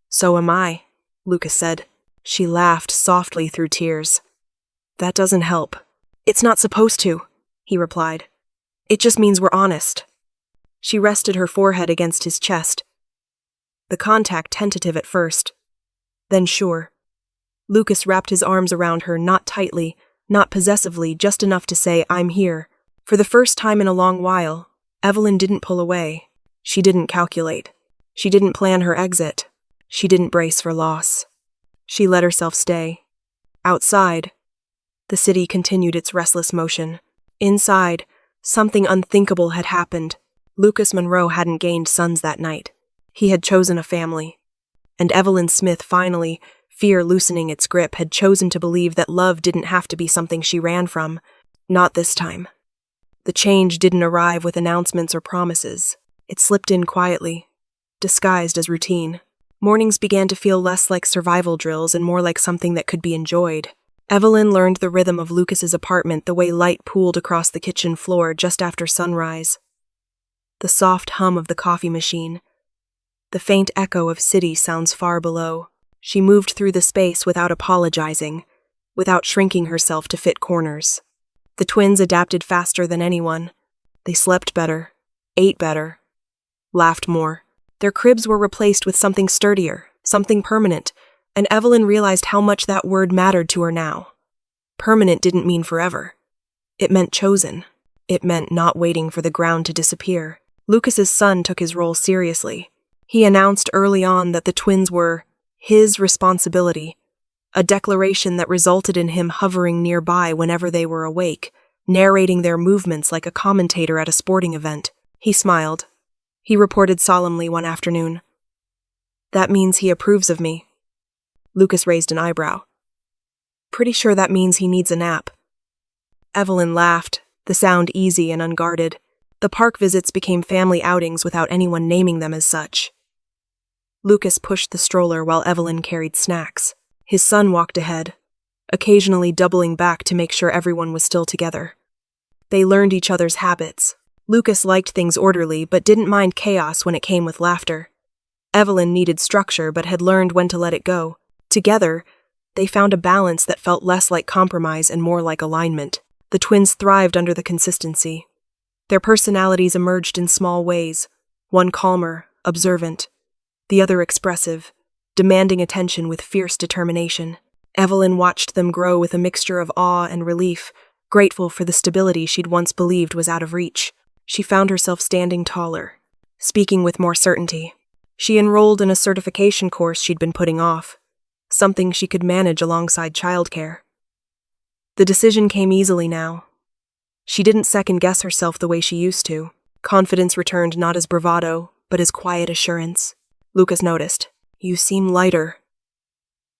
So am I, Lucas said. She laughed softly through tears. That doesn't help. It's not supposed to, he replied. It just means we're honest. She rested her forehead against his chest. The contact tentative at first, then sure. Lucas wrapped his arms around her, not tightly, not possessively, just enough to say, I'm here. For the first time in a long while, Evelyn didn't pull away. She didn't calculate. She didn't plan her exit. She didn't brace for loss. She let herself stay. Outside, the city continued its restless motion. Inside, something unthinkable had happened. Lucas Monroe hadn't gained sons that night. He had chosen a family. And Evelyn Smith finally, fear loosening its grip, had chosen to believe that love didn't have to be something she ran from. Not this time. The change didn't arrive with announcements or promises. It slipped in quietly, disguised as routine. Mornings began to feel less like survival drills and more like something that could be enjoyed. Evelyn learned the rhythm of Lucas's apartment, the way light pooled across the kitchen floor just after sunrise. The soft hum of the coffee machine. The faint echo of city sounds far below. She moved through the space without apologizing, without shrinking herself to fit corners. The twins adapted faster than anyone. They slept better, ate better, laughed more. Their cribs were replaced with something sturdier, something permanent, and Evelyn realized how much that word mattered to her now. Permanent didn't mean forever. It meant chosen. It meant not waiting for the ground to disappear. Lucas's son took his role seriously. He announced early on that the twins were his responsibility, a declaration that resulted in him hovering nearby whenever they were awake, narrating their movements like a commentator at a sporting event. He smiled. He reported solemnly one afternoon. That means he approves of me. Lucas raised an eyebrow. Pretty sure that means he needs a nap. Evelyn laughed, the sound easy and unguarded. The park visits became family outings without anyone naming them as such. Lucas pushed the stroller while Evelyn carried snacks. His son walked ahead, occasionally doubling back to make sure everyone was still together. They learned each other's habits. Lucas liked things orderly but didn't mind chaos when it came with laughter. Evelyn needed structure but had learned when to let it go. Together, they found a balance that felt less like compromise and more like alignment. The twins thrived under the consistency. Their personalities emerged in small ways, one calmer, observant, the other expressive, demanding attention with fierce determination. Evelyn watched them grow with a mixture of awe and relief, grateful for the stability she'd once believed was out of reach. She found herself standing taller, speaking with more certainty. She enrolled in a certification course she'd been putting off, something she could manage alongside childcare. The decision came easily now. She didn't second-guess herself the way she used to. Confidence returned not as bravado, but as quiet assurance. Lucas noticed. You seem lighter,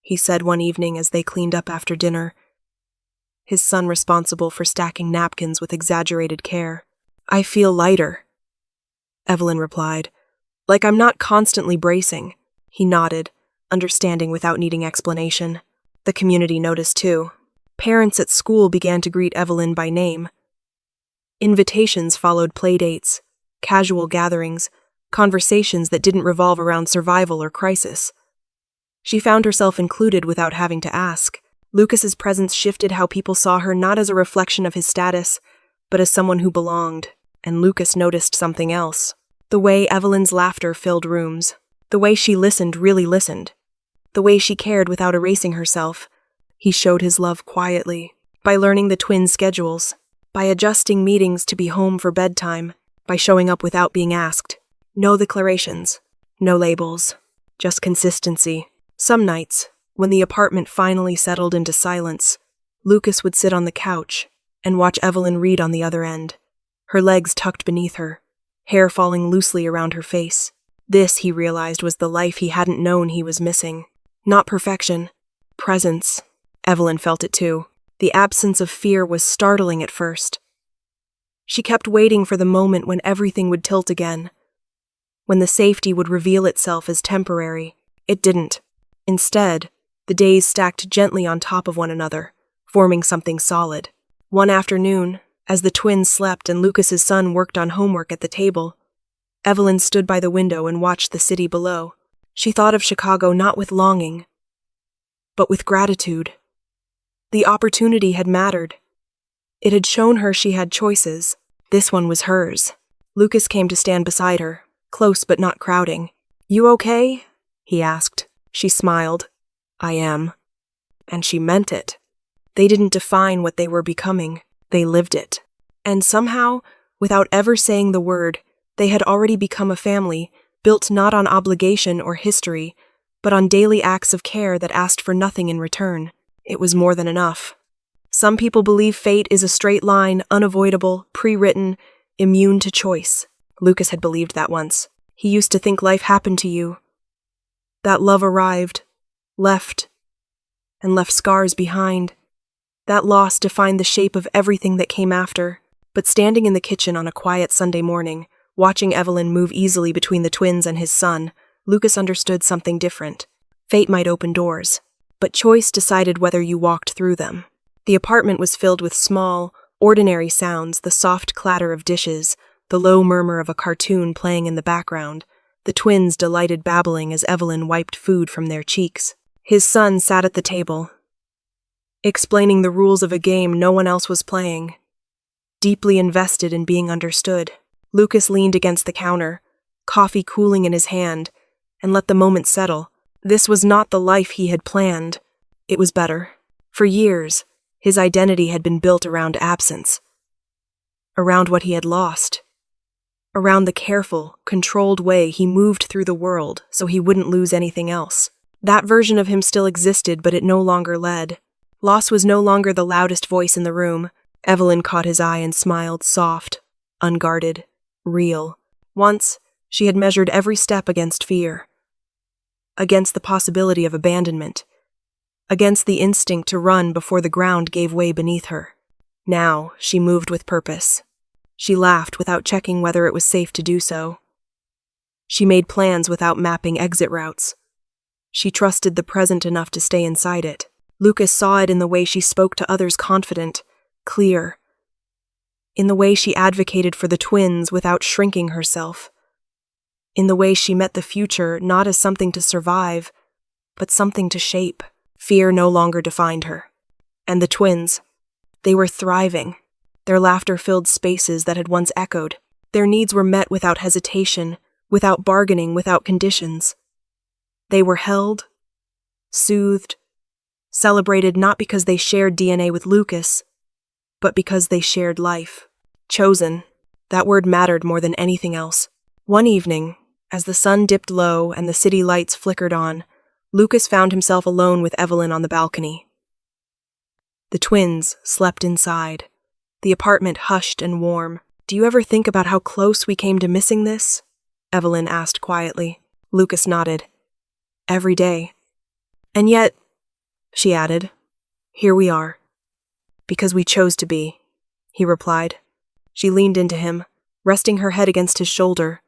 he said one evening as they cleaned up after dinner, his son responsible for stacking napkins with exaggerated care. I feel lighter, Evelyn replied. Like I'm not constantly bracing. He nodded, understanding without needing explanation. The community noticed too. Parents at school began to greet Evelyn by name. Invitations followed playdates, casual gatherings, conversations that didn't revolve around survival or crisis. She found herself included without having to ask. Lucas's presence shifted how people saw her, not as a reflection of his status, but as someone who belonged, and Lucas noticed something else. The way Evelyn's laughter filled rooms, the way she listened, really listened, the way she cared without erasing herself. He showed his love quietly, by learning the twins' schedules, by adjusting meetings to be home for bedtime, by showing up without being asked. No declarations, no labels, just consistency. Some nights, when the apartment finally settled into silence, Lucas would sit on the couch and watch Evelyn read on the other end, her legs tucked beneath her, hair falling loosely around her face. This, he realized, was the life he hadn't known he was missing. Not perfection, presence. Evelyn felt it too. The absence of fear was startling at first. She kept waiting for the moment when everything would tilt again, when the safety would reveal itself as temporary. It didn't. Instead, the days stacked gently on top of one another, forming something solid. One afternoon, as the twins slept and Lucas's son worked on homework at the table, Evelyn stood by the window and watched the city below. She thought of Chicago not with longing, but with gratitude. The opportunity had mattered. It had shown her she had choices. This one was hers. Lucas came to stand beside her, close but not crowding. "You okay?" he asked. She smiled. "I am." And she meant it. They didn't define what they were becoming. They lived it. And somehow, without ever saying the word, they had already become a family, built not on obligation or history, but on daily acts of care that asked for nothing in return. It was more than enough. Some people believe fate is a straight line, unavoidable, pre-written, immune to choice. Lucas had believed that once. He used to think life happened to you. That love arrived, left, and left scars behind. That loss defined the shape of everything that came after. But standing in the kitchen on a quiet Sunday morning, watching Evelyn move easily between the twins and his son, Lucas understood something different. Fate might open doors, but choice decided whether you walked through them. The apartment was filled with small, ordinary sounds, the soft clatter of dishes, the low murmur of a cartoon playing in the background, the twins' delighted babbling as Evelyn wiped food from their cheeks. His son sat at the table, explaining the rules of a game no one else was playing, deeply invested in being understood. Lucas leaned against the counter, coffee cooling in his hand, and let the moment settle. This was not the life he had planned. It was better. For years, his identity had been built around absence, around what he had lost, around the careful, controlled way he moved through the world so he wouldn't lose anything else. That version of him still existed, but it no longer led. Loss was no longer the loudest voice in the room. Evelyn caught his eye and smiled, soft, unguarded, real. Once, she had measured every step against fear, against the possibility of abandonment, against the instinct to run before the ground gave way beneath her. Now, she moved with purpose. She laughed without checking whether it was safe to do so. She made plans without mapping exit routes. She trusted the present enough to stay inside it. Lucas saw it in the way she spoke to others, confident, clear, in the way she advocated for the twins without shrinking herself, in the way she met the future not as something to survive, but something to shape. Fear no longer defined her. And the twins, they were thriving. Their laughter filled spaces that had once echoed. Their needs were met without hesitation, without bargaining, without conditions. They were held, soothed, celebrated not because they shared DNA with Lucas, but because they shared life. Chosen, that word mattered more than anything else. One evening, as the sun dipped low and the city lights flickered on, Lucas found himself alone with Evelyn on the balcony. The twins slept inside, the apartment hushed and warm. "Do you ever think about how close we came to missing this?" Evelyn asked quietly. Lucas nodded. "Every day. And yet," she added, "here we are. Because we chose to be," he replied. She leaned into him, resting her head against his shoulder.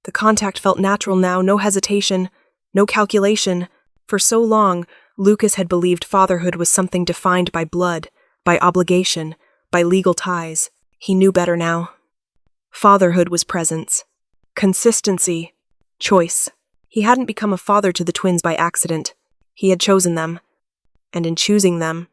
The contact felt natural now, no hesitation, no calculation. For so long, Lucas had believed fatherhood was something defined by blood, by obligation, by legal ties. He knew better now. Fatherhood was presence, consistency, choice. He hadn't become a father to the twins by accident. He had chosen them. And in choosing them,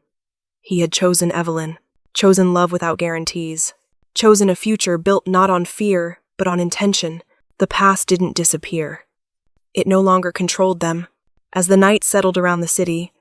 he had chosen Evelyn, chosen love without guarantees, chosen a future built not on fear, but on intention. The past didn't disappear. It no longer controlled them. As the night settled around the city,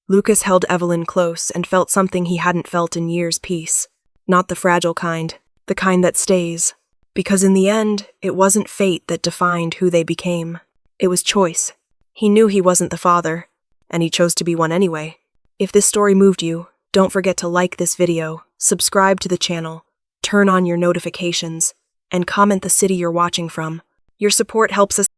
Lucas held Evelyn close and felt something he hadn't felt in years: peace. Not the fragile kind, the kind that stays. Because in the end, it wasn't fate that defined who they became. It was choice. He knew he wasn't the father, and he chose to be one anyway. If this story moved you, don't forget to like this video, subscribe to the channel, turn on your notifications, and comment the city you're watching from. Your support helps us